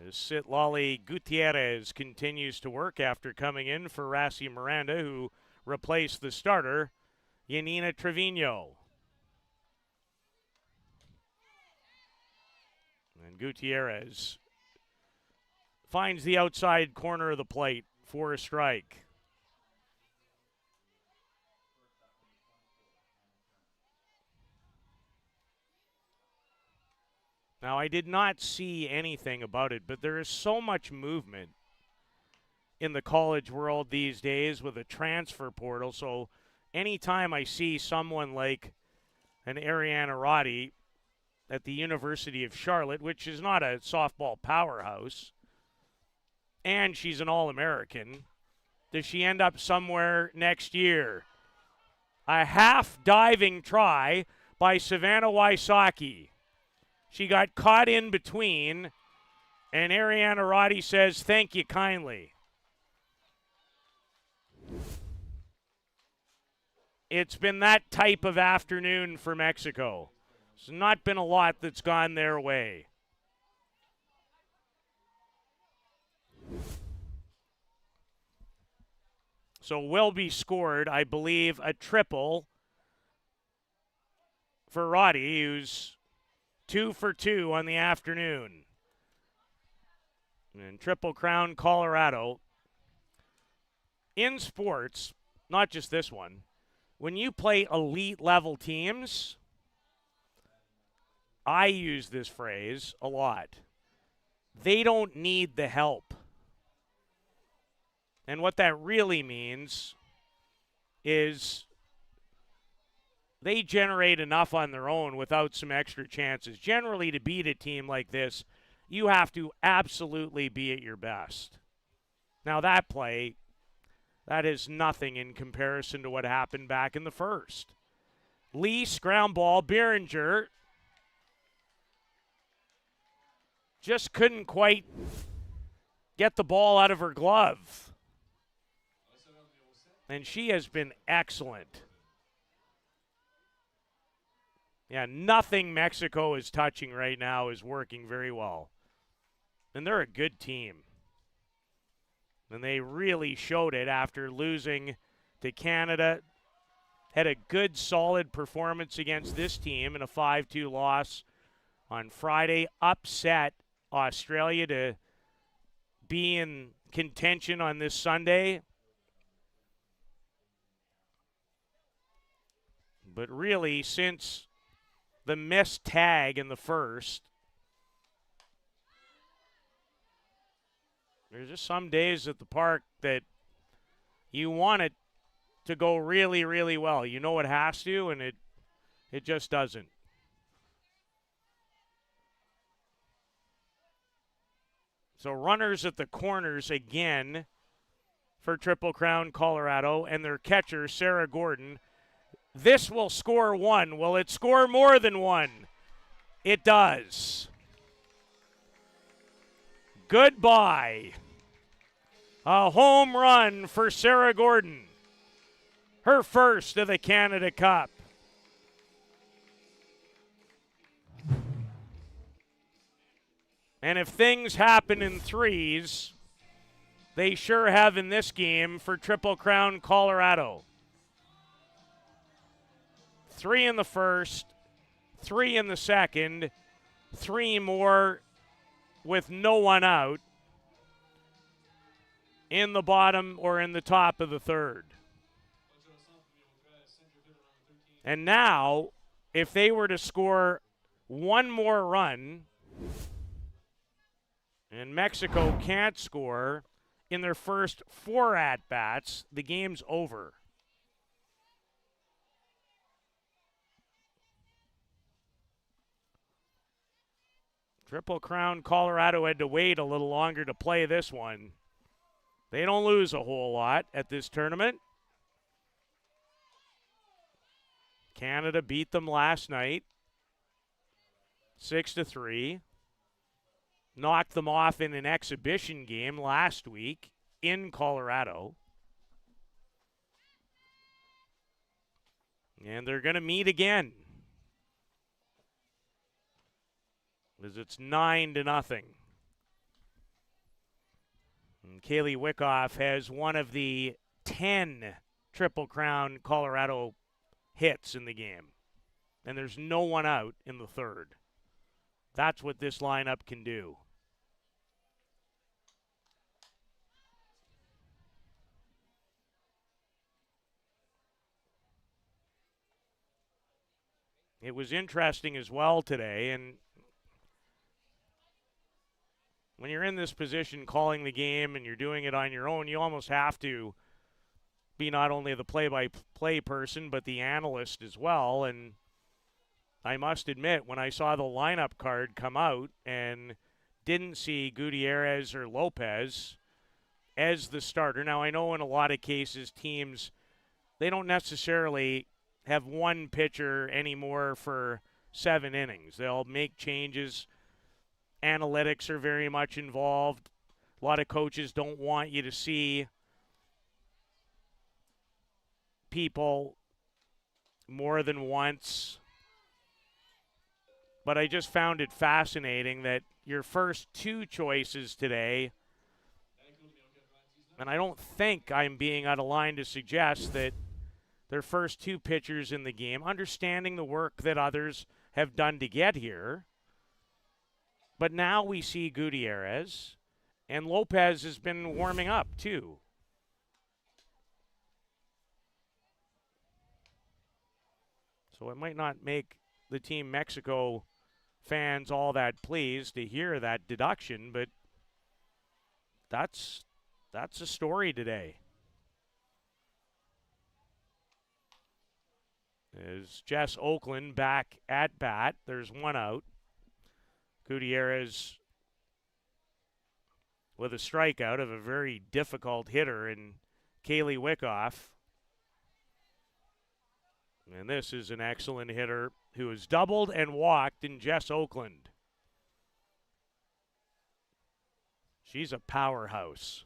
As Citlali Gutierrez continues to work after coming in for Rassi Miranda, who replaced the starter, Yanina Trevino. And Gutierrez finds the outside corner of the plate for a strike. Now, I did not see anything about it, but there is so much movement in the college world these days with a transfer portal. So anytime I see someone like an Ariana Roddy at the University of Charlotte, which is not a softball powerhouse, and she's an All-American, does she end up somewhere next year? A half-diving try by Savannah Wysocki. She got caught in between, and Ariana Roddy says, "Thank you kindly." It's been that type of afternoon for Mexico. There's not been a lot that's gone their way. So will be scored, I believe, a triple for Roddy, who's 2 for 2 on the afternoon. And Triple Crown, Colorado. In sports, not just this one, when you play elite level teams, I use this phrase a lot. They don't need the help. And what that really means is they generate enough on their own without some extra chances. Generally, to beat a team like this, you have to absolutely be at your best. Now, that play, that is nothing in comparison to what happened back in the first. Lee, ground ball, Behringer just couldn't quite get the ball out of her glove. And she has been excellent. Yeah, nothing Mexico is touching right now is working very well. And they're a good team. And they really showed it after losing to Canada. Had a good, solid performance against this team in a 5-2 loss on Friday. Upset Australia to be in contention on this Sunday. But really, since the missed tag in the first, there's just some days at the park that you want it to go really, really well. You know it has to, and it just doesn't. So runners at the corners again for Triple Crown Colorado, and their catcher, Sarah Gordon. This will score one. Will it score more than one? It does. Goodbye. A home run for Sarah Gordon. Her first of the Canada Cup. And if things happen in threes, they sure have in this game for Triple Crown Colorado. 3 in the first, 3 in the second, 3 more with no one out in the bottom or in the top of the third. And now, if they were to score one more run, and Mexico can't score in their first 4 at-bats, the game's over. Triple Crown Colorado had to wait a little longer to play this one. They don't lose a whole lot at this tournament. Canada beat them last night, 6-3. Knocked them off in an exhibition game last week in Colorado. And they're going to meet again, as it's 9-0. And Kaylee Wickoff has one of the 10 Triple Crown Colorado hits in the game. And there's no one out in the third. That's what this lineup can do. It was interesting as well today, and when you're in this position calling the game and you're doing it on your own, you almost have to be not only the play-by-play person, but the analyst as well. And I must admit, when I saw the lineup card come out and didn't see Gutierrez or Lopez as the starter. Now, I know in a lot of cases teams, they don't necessarily have one pitcher anymore for 7 innings. They'll make changes. Analytics are very much involved. A lot of coaches don't want you to see people more than once. But I just found it fascinating that your first 2 choices today, and I don't think I'm being out of line to suggest that their first 2 pitchers in the game, understanding the work that others have done to get here. But now we see Gutierrez, and Lopez has been warming up too. So it might not make the Team Mexico fans all that pleased to hear that deduction, but that's a story today. Is Jess Oakland back at bat. There's 1 out. Gutierrez with a strikeout of a very difficult hitter in Kaylee Wickoff. And this is an excellent hitter who has doubled and walked in Jess Oakland. She's a powerhouse.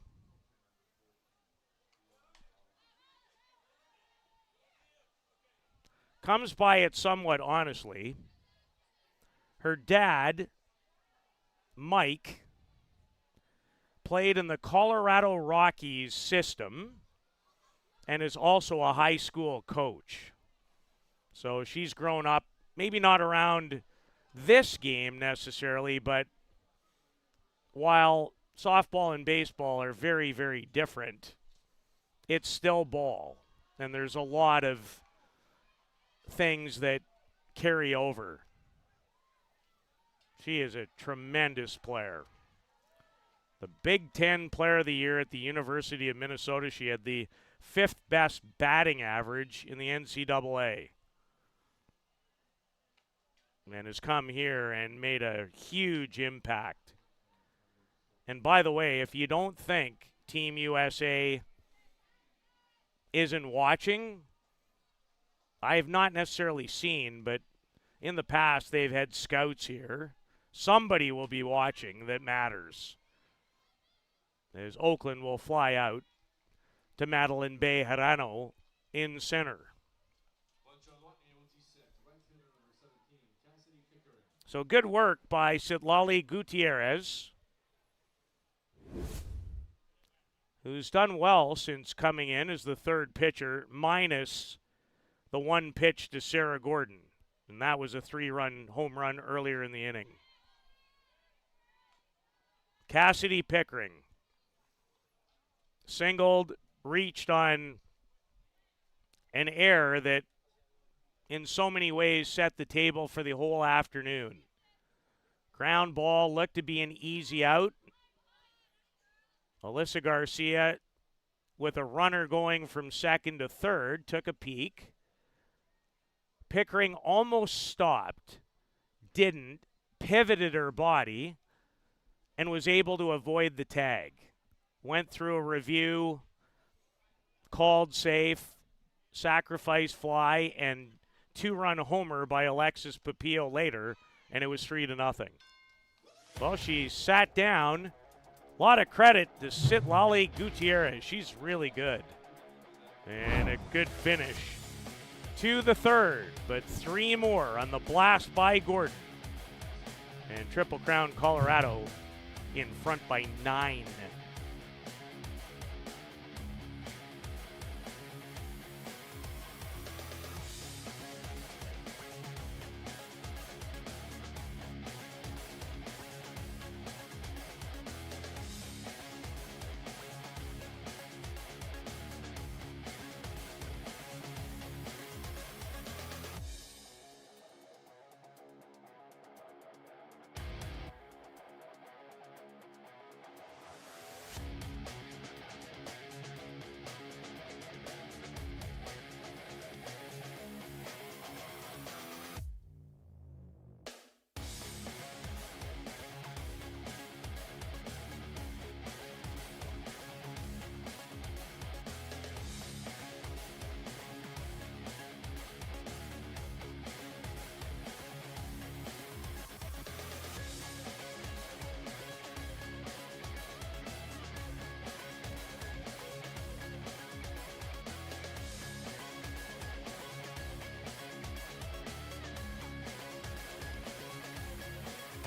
Comes by it somewhat honestly. Her dad, Mike, played in the Colorado Rockies system and is also a high school coach. So she's grown up, maybe not around this game necessarily, but while softball and baseball are very, very different, it's still ball. And there's a lot of things that carry over. She is a tremendous player. The Big Ten Player of the Year at the University of Minnesota. She had the 5th best batting average in the NCAA. And has come here and made a huge impact. And by the way, if you don't think Team USA isn't watching, I have not necessarily seen, but in the past they've had scouts here. Somebody will be watching that matters. As Oakland will fly out to Madeline Bejarano in center. So good work by Citlali Gutierrez, who's done well since coming in as the 3rd pitcher, minus the 1 pitch to Sarah Gordon. And that was a 3-run home run earlier in the inning. Cassidy Pickering singled, reached on an error that in so many ways set the table for the whole afternoon. Ground ball looked to be an easy out. Alyssa Garcia, with a runner going from 2nd to 3rd, took a peek. Pickering almost stopped, didn't, pivoted her body, and was able to avoid the tag. Went through a review, called safe, sacrifice fly, and 2-run homer by Alexis Papillo later, and it was 3-0. Well, she sat down. A lot of credit to Citlali Gutierrez. She's really good. And a good finish to the 3rd, but 3 more on the blast by Gordon. And Triple Crown Colorado in front by 9.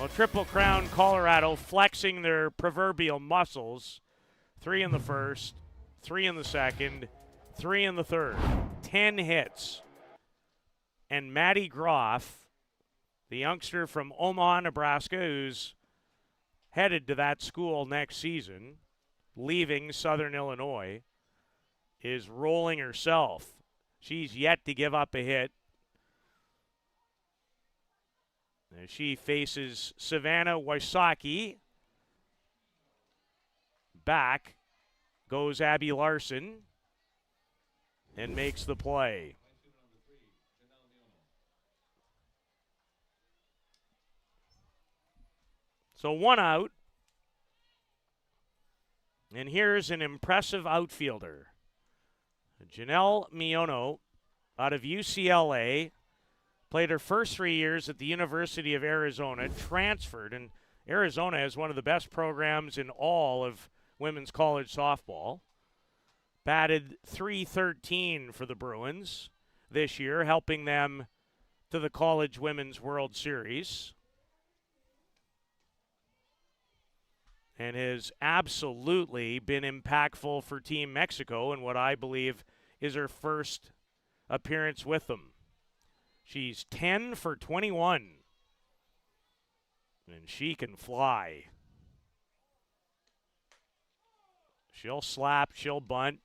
Well, Triple Crown Colorado flexing their proverbial muscles. 3 in the first, 3 in the second, 3 in the third. 10 hits. And Matty Groff, the youngster from Omaha, Nebraska, who's headed to that school next season, leaving Southern Illinois, is rolling herself. She's yet to give up a hit. As she faces Savannah Wysocki. Back goes Abby Larson and makes the play. So 1 out. And here's an impressive outfielder. Janelle Miono out of UCLA. Played her first 3 years at the University of Arizona. Transferred, and Arizona has one of the best programs in all of women's college softball. Batted .313 for the Bruins this year, helping them to the College Women's World Series. And has absolutely been impactful for Team Mexico in what I believe is her first appearance with them. She's 10 for 21. And she can fly. She'll slap, she'll bunt.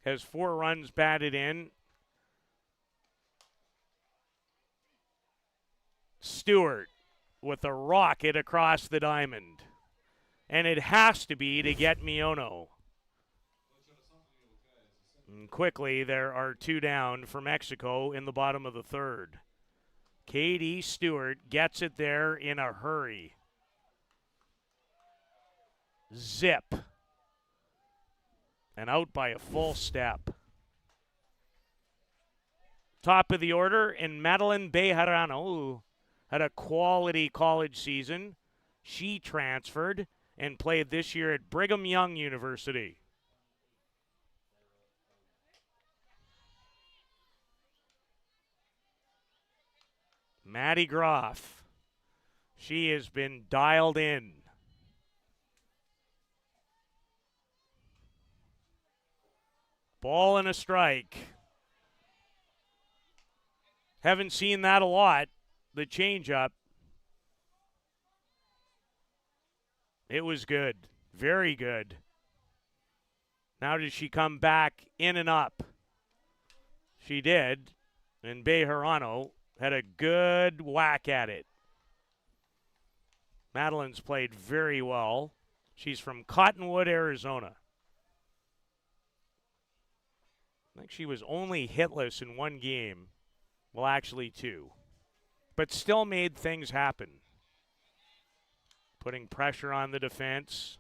Has 4 runs batted in. Stewart with a rocket across the diamond. And it has to be to get Miono. And quickly, there are 2 down for Mexico in the bottom of the third. Katie Stewart gets it there in a hurry. Zip. And out by a full step. Top of the order, and Madeline Bejarano, who had a quality college season. She transferred and played this year at Brigham Young University. Maddie Groff. She has been dialed in. Ball and a strike. Haven't seen that a lot. The changeup. It was good. Very good. Now does she come back in and up? She did. And Bejarano had a good whack at it. Madeline's played very well. She's from Cottonwood, Arizona. I think she was only hitless in 1 game. Well, actually 2. But still made things happen. Putting pressure on the defense.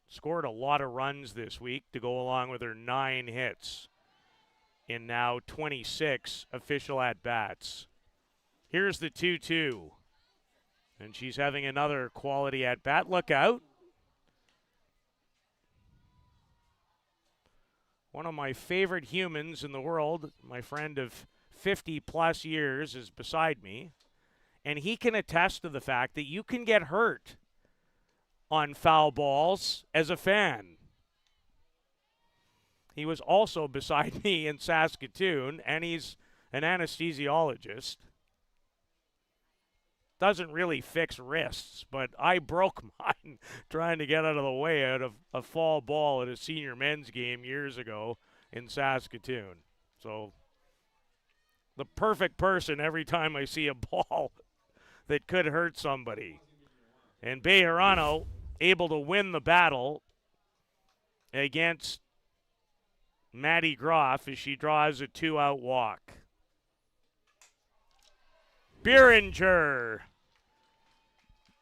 Scored a lot of runs this week to go along with her 9 hits in now 26 official at-bats. Here's the 2-2. And she's having another quality at-bat. Look out. One of my favorite humans in the world, my friend of 50-plus years, is beside me. And he can attest to the fact that you can get hurt on foul balls as a fan. He was also beside me in Saskatoon, and he's an anesthesiologist. Doesn't really fix wrists, but I broke mine trying to get out of the way out of a foul ball at a senior men's game years ago in Saskatoon. So the perfect person every time I see a ball that could hurt somebody. And Bejarano able to win the battle against Maddie Groff as she draws a 2-out walk. Beeringer.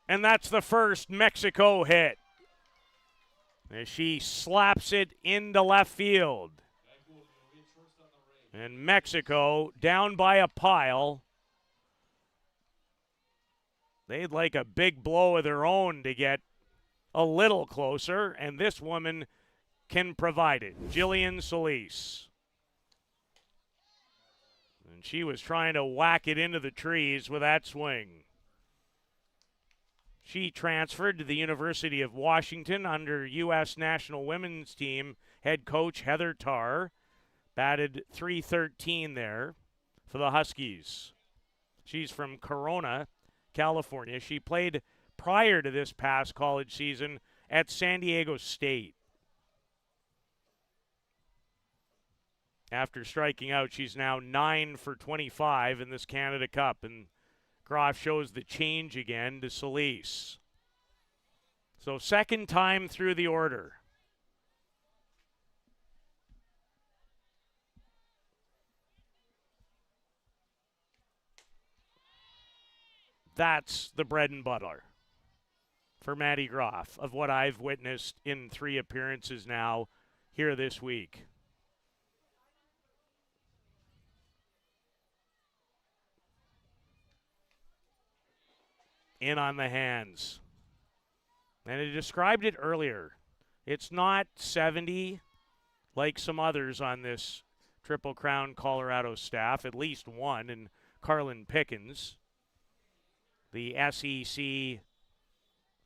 And that's the first Mexico hit. As she slaps it into left field. And Mexico down by a pile. They'd like a big blow of their own to get a little closer. And this woman can provide it. Jillian Solis. And she was trying to whack it into the trees with that swing. She transferred to the University of Washington under U.S. national women's team head coach Heather Tarr. Batted .313 there for the Huskies. She's from Corona, California. She played prior to this past college season at San Diego State. After striking out, she's now 9 for 25 in this Canada Cup, and Groff shows the change again to Solis. So second time through the order. That's the bread and butter for Matty Groff of what I've witnessed in 3 appearances now here this week. In on the hands. And I described it earlier. It's not 70 like some others on this Triple Crown Colorado staff, at least one, and Carlin Pickens, the SEC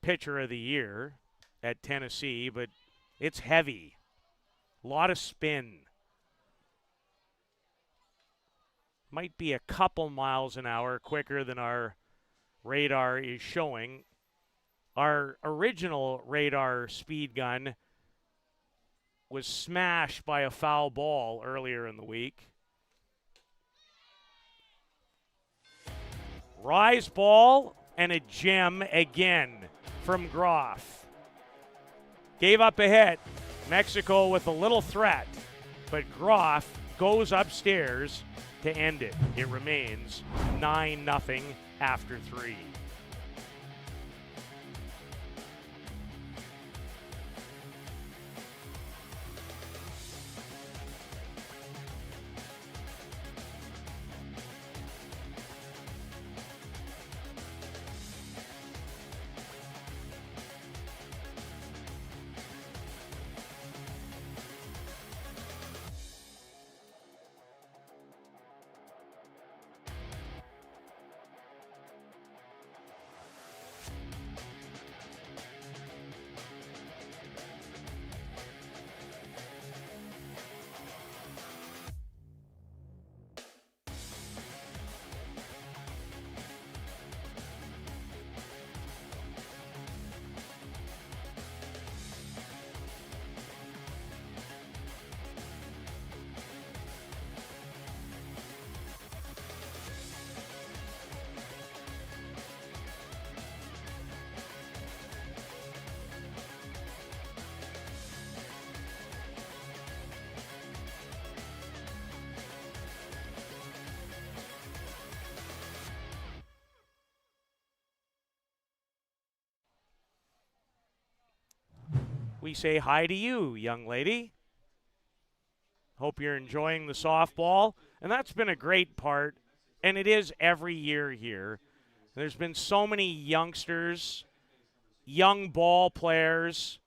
Pitcher of the Year at Tennessee, but it's heavy. A lot of spin. Might be a couple miles an hour quicker than our radar is showing. Our original radar speed gun was smashed by a foul ball earlier in the week. Rise ball and a gem again from Groff. Gave up a hit. Mexico with a little threat, but Groff goes upstairs to end it. It remains 9-0 after 3. We say hi to you, young lady. Hope you're enjoying the softball. And that's been a great part, and it is every year here. There's been so many youngsters, young ball players.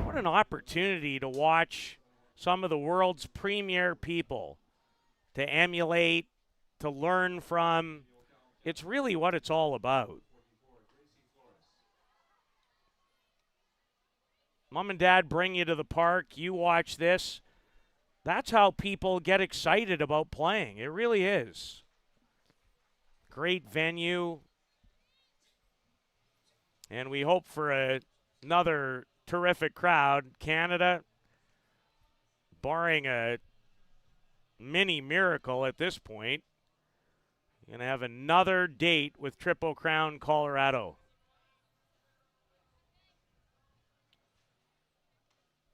What an opportunity to watch some of the world's premier people, to emulate, to learn from. It's really what it's all about. Mom and Dad bring you to the park. You watch this. That's how people get excited about playing. It really is. Great venue. And we hope for another terrific crowd. Canada, barring a mini miracle at this point, going to have another date with Triple Crown Colorado.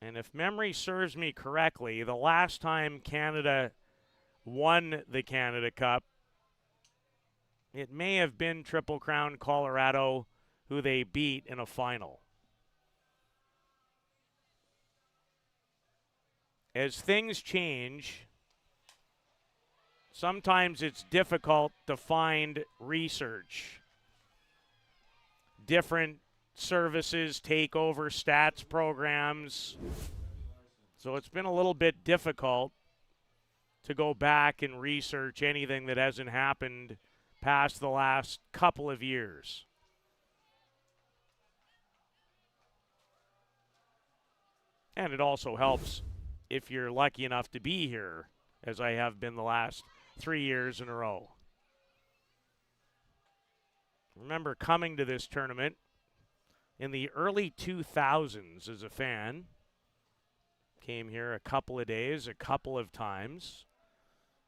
And if memory serves me correctly, the last time Canada won the Canada Cup, it may have been Triple Crown Colorado, who they beat in a final. As things change, sometimes it's difficult to find research. Different services take over stats programs. So it's been a little bit difficult to go back and research anything that hasn't happened past the last couple of years. And it also helps if you're lucky enough to be here, as I have been the last 3 years in a row. Remember coming to this tournament in the early 2000s as a fan. Came here a couple of days, a couple of times.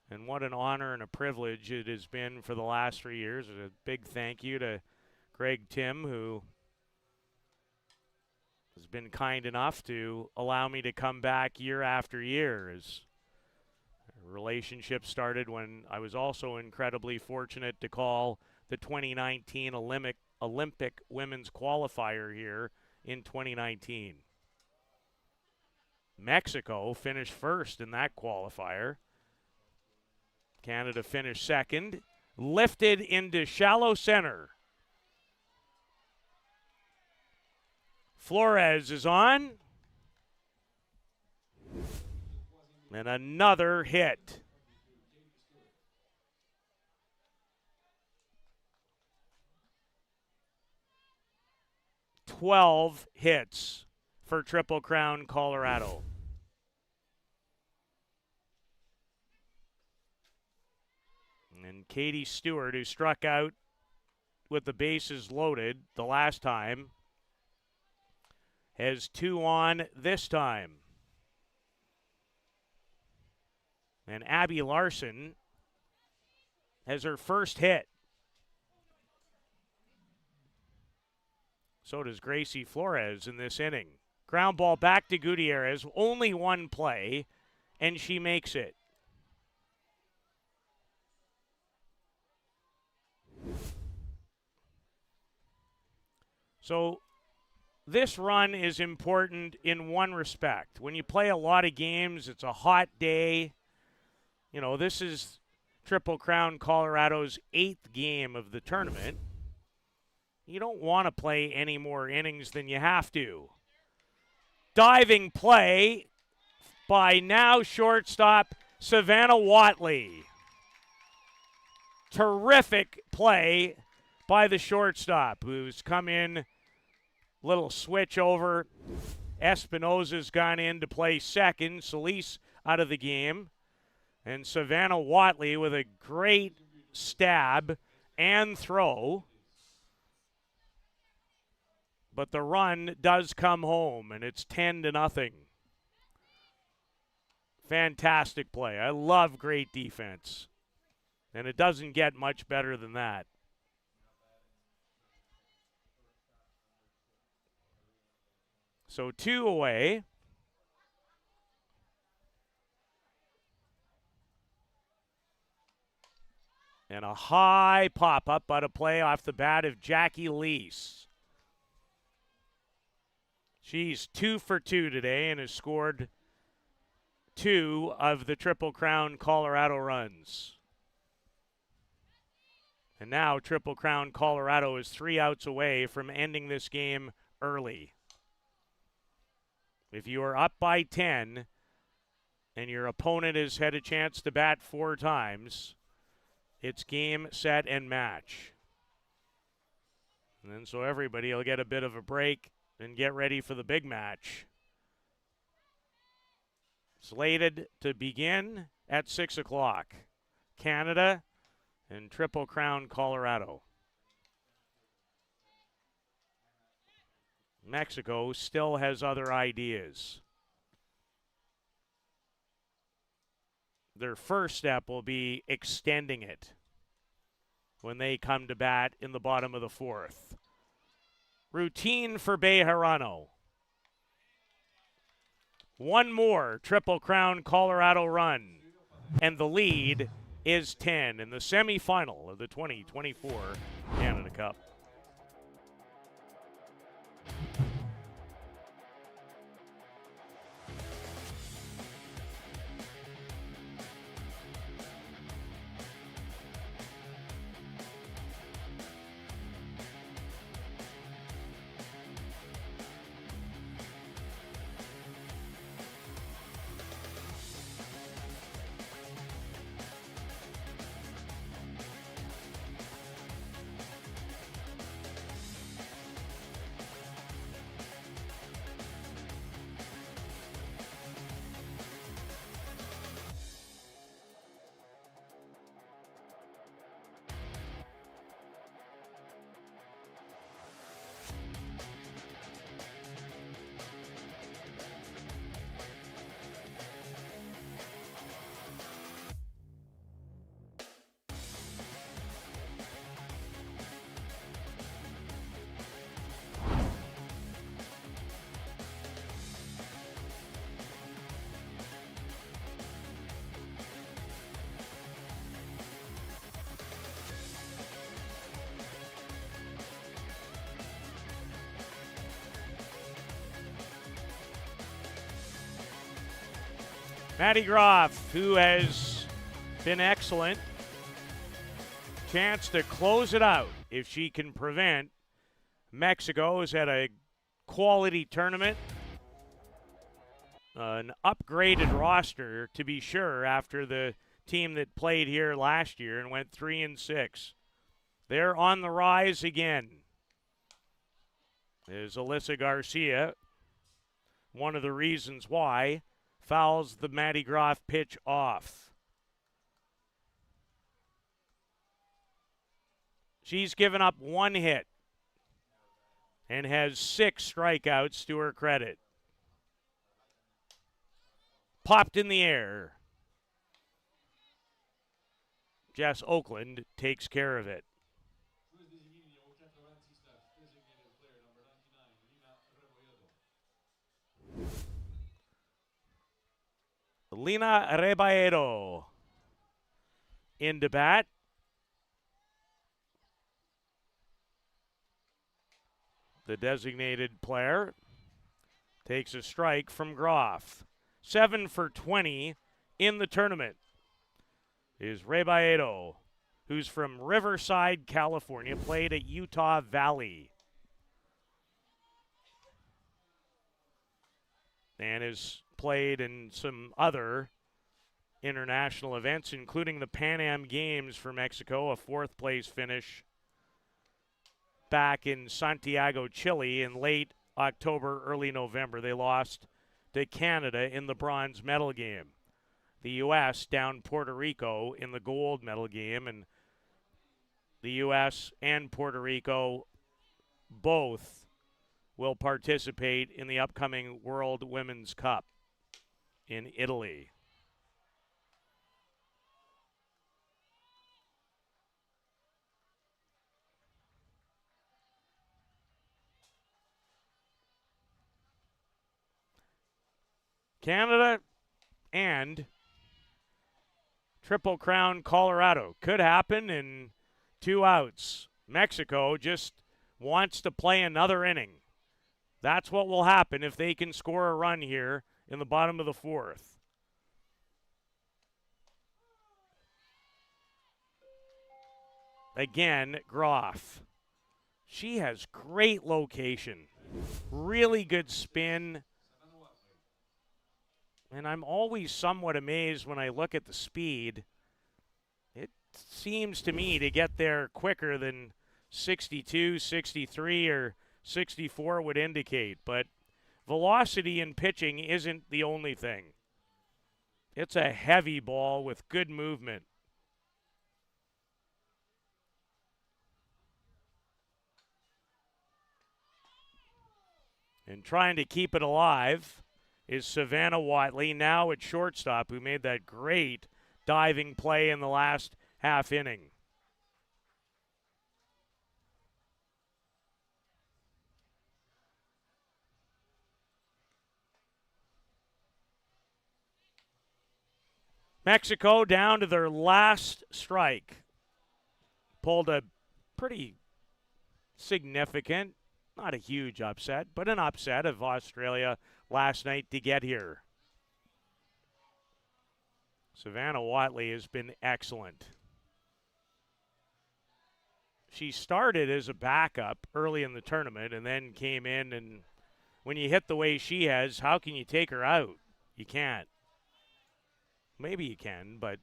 And what an honor and a privilege it has been for the last 3 years. A big thank you to Greg Tim, who has been kind enough to allow me to come back year after year. As a relationship started when I was also incredibly fortunate to call the 2019 Olympic women's qualifier here in 2019. Mexico finished first in that qualifier. Canada finished second. Lifted into shallow center. Flores is on. And another hit. "12 hits for Triple Crown Colorado. And Katie Stewart, who struck out with the bases loaded the last time, has 2 on this time. And Abby Larson has her first hit. So does Gracie Flores in this inning. Ground ball back to Gutierrez. Only one play, and she makes it. So this run is important in one respect. When you play a lot of games, it's a hot day. You know, this is Triple Crown Colorado's 8th game of the tournament. You don't want to play any more innings than you have to. Diving play by now shortstop Savannah Watley. Terrific play by the shortstop, who's come in, little switch over. Espinosa's gone in to play second. Solis out of the game. And Savannah Watley with a great stab and throw. But the run does come home, and it's 10-0. Fantastic play. I love great defense. And it doesn't get much better than that. So 2 away. And a high pop-up out of play off the bat of Jackie Lease. She's 2 for 2 today and has scored 2 of the Triple Crown Colorado runs. And now Triple Crown Colorado is 3 outs away from ending this game early. If you are up by 10 and your opponent has had a chance to bat 4 times, it's game, set, and match. And then so everybody will get a bit of a break and get ready for the big match. Slated to begin at 6 o'clock. Canada and Triple Crown Colorado. Mexico still has other ideas. Their first step will be extending it when they come to bat in the bottom of the 4th. Routine for Bejarano. One more Triple Crown Colorado run, and the lead is 10 in the semifinal of the 2024 Canada Cup. Maddie Groff, who has been excellent. Chance to close it out if she can prevent. Mexico has had a quality tournament. An upgraded roster, to be sure, after the team that played here last year and went 3-6. They're on the rise again. Is Alyssa Garcia, one of the reasons why, fouls the Maddie Groff pitch off. She's given up one hit and has 6 strikeouts to her credit. Popped in the air. Jess Oakland takes care of it. Lina Rebaedo into bat. The designated player takes a strike from Groff. 7 for 20 in the tournament is Rebaedo, who's from Riverside, California, played at Utah Valley. And has played in some other international events, including the Pan Am Games for Mexico, a 4th place finish back in Santiago, Chile in late October, early November. They lost to Canada in the bronze medal game. The U.S. down Puerto Rico in the gold medal game, and the U.S. and Puerto Rico both will participate in the upcoming World Women's Cup in Italy. Canada and Triple Crown Colorado. Could happen in 2 outs. Mexico just wants to play another inning. That's what will happen if they can score a run here in the bottom of the 4th. Again, Groff. She has great location. Really good spin. And I'm always somewhat amazed when I look at the speed. It seems to me to get there quicker than 62, 63, or 64 would indicate. But velocity in pitching isn't the only thing. It's a heavy ball with good movement. And trying to keep it alive is Savannah Watley, now at shortstop, who made that great diving play in the last half inning. Mexico down to their last strike. Pulled a pretty significant, not a huge upset, but an upset of Australia last night to get here. Savannah Watley has been excellent. She started as a backup early in the tournament and then came in, and when you hit the way she has, how can you take her out? You can't. Maybe you can, but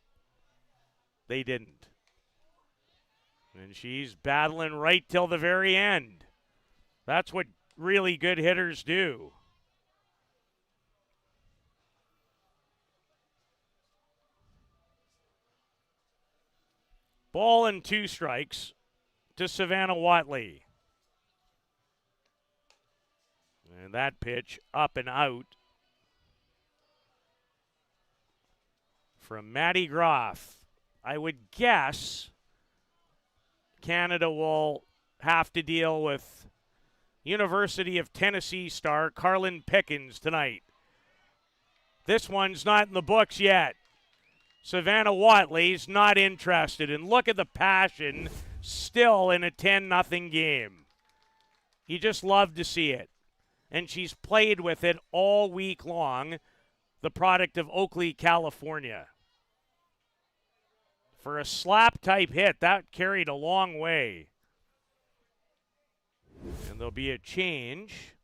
they didn't. And she's battling right till the very end. That's what really good hitters do. Ball and 2 strikes to Savannah Watley. And that pitch up and out from Maddie Groff. I would guess Canada will have to deal with University of Tennessee star Carlin Pickens tonight. This one's not in the books yet. Savannah Watley's not interested. And look at the passion still in a 10-0 game. You just love to see it. And she's played with it all week long. the product of Oakley, California. For a slap-type hit, that carried a long way. And there'll be a change.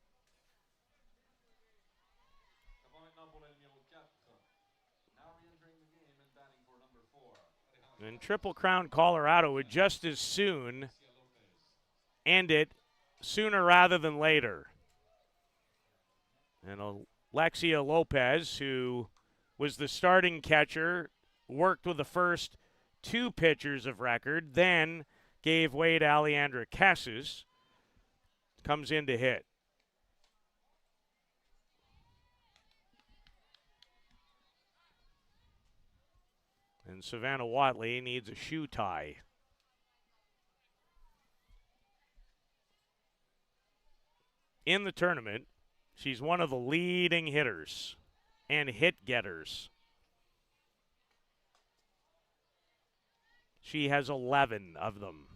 And Triple Crown Colorado would just as soon end it sooner rather than later. And Alexia Lopez, who was the starting catcher, worked with the first two pitchers of record, then gave way to Alejandra Casas, comes in to hit. And Savannah Watley needs a shoe tie. In the tournament, she's one of the leading hitters and hit getters. She has 11 of them.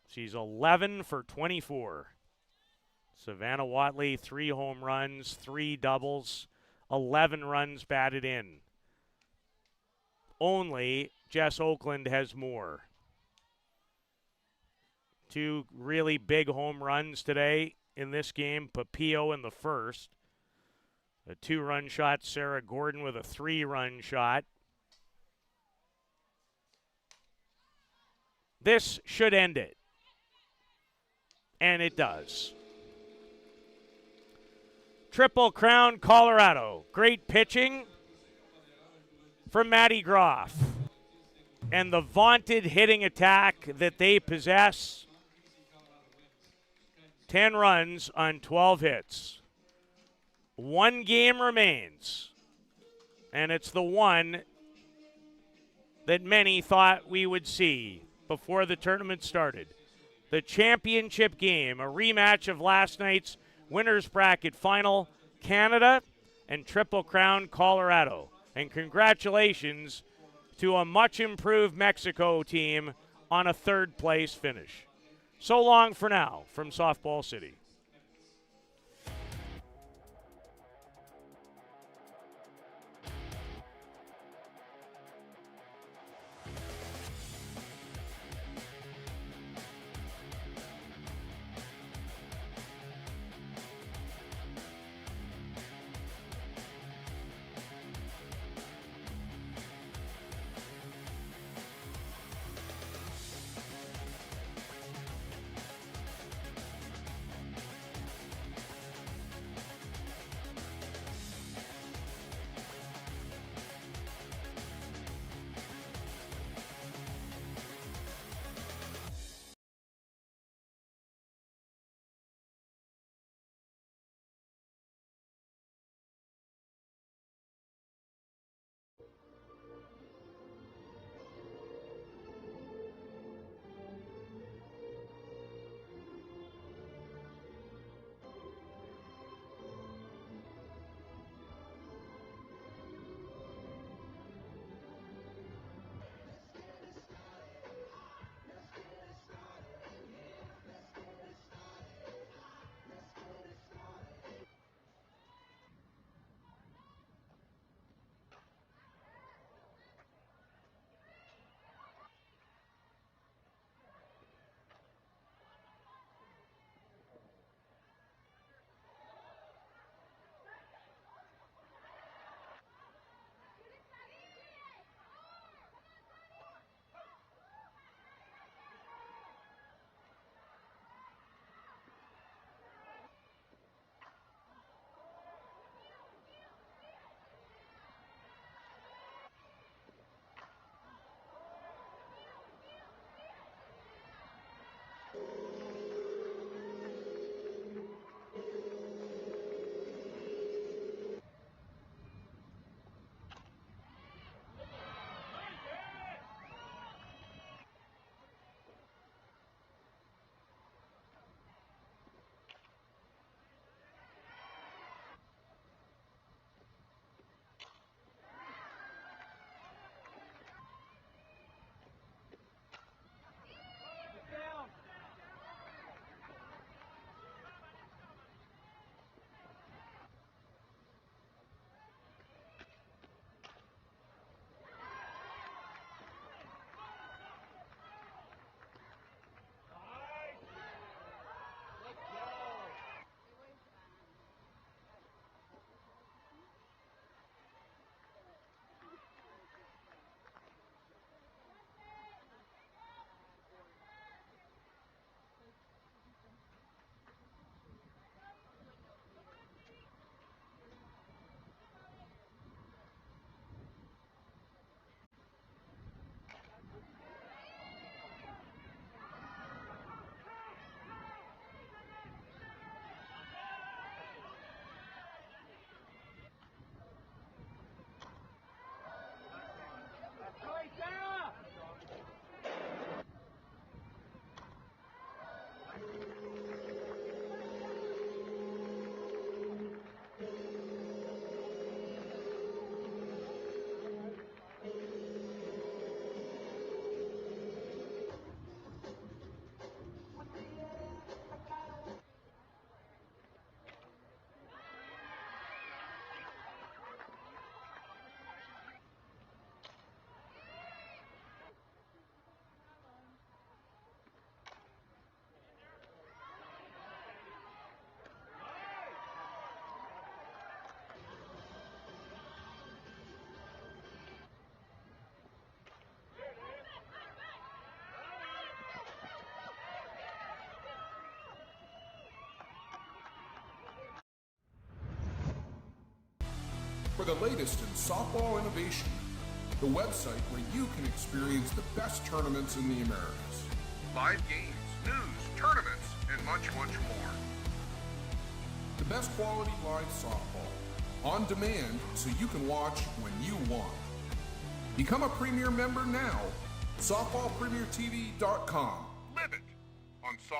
She's 11 for 24. Savannah Watley, 3 home runs, 3 doubles, 11 runs batted in. Only Jess Oakland has more. 2 really big home runs today in this game. Papillo in the first. A 2-run shot. Sarah Gordon with a 3-run shot. This should end it. And it does. Triple Crown Colorado. Great pitching from Maddie Groff. And the vaunted hitting attack that they possess. 10 runs on 12 hits. 1 game remains. And it's the one that many thought we would see before the tournament started. The championship game, a rematch of last night's winners bracket final, Canada and Triple Crown Colorado. And congratulations to a much improved Mexico team on a 3rd place finish. So long for now from Softball City. for the latest in softball innovation, the website where you can experience the best tournaments in the Americas. Live games, news, tournaments, and much, much more. The best quality live softball, on demand so you can watch when you want. Become a Premier member now. SoftballPremierTV.com. Live it on softball.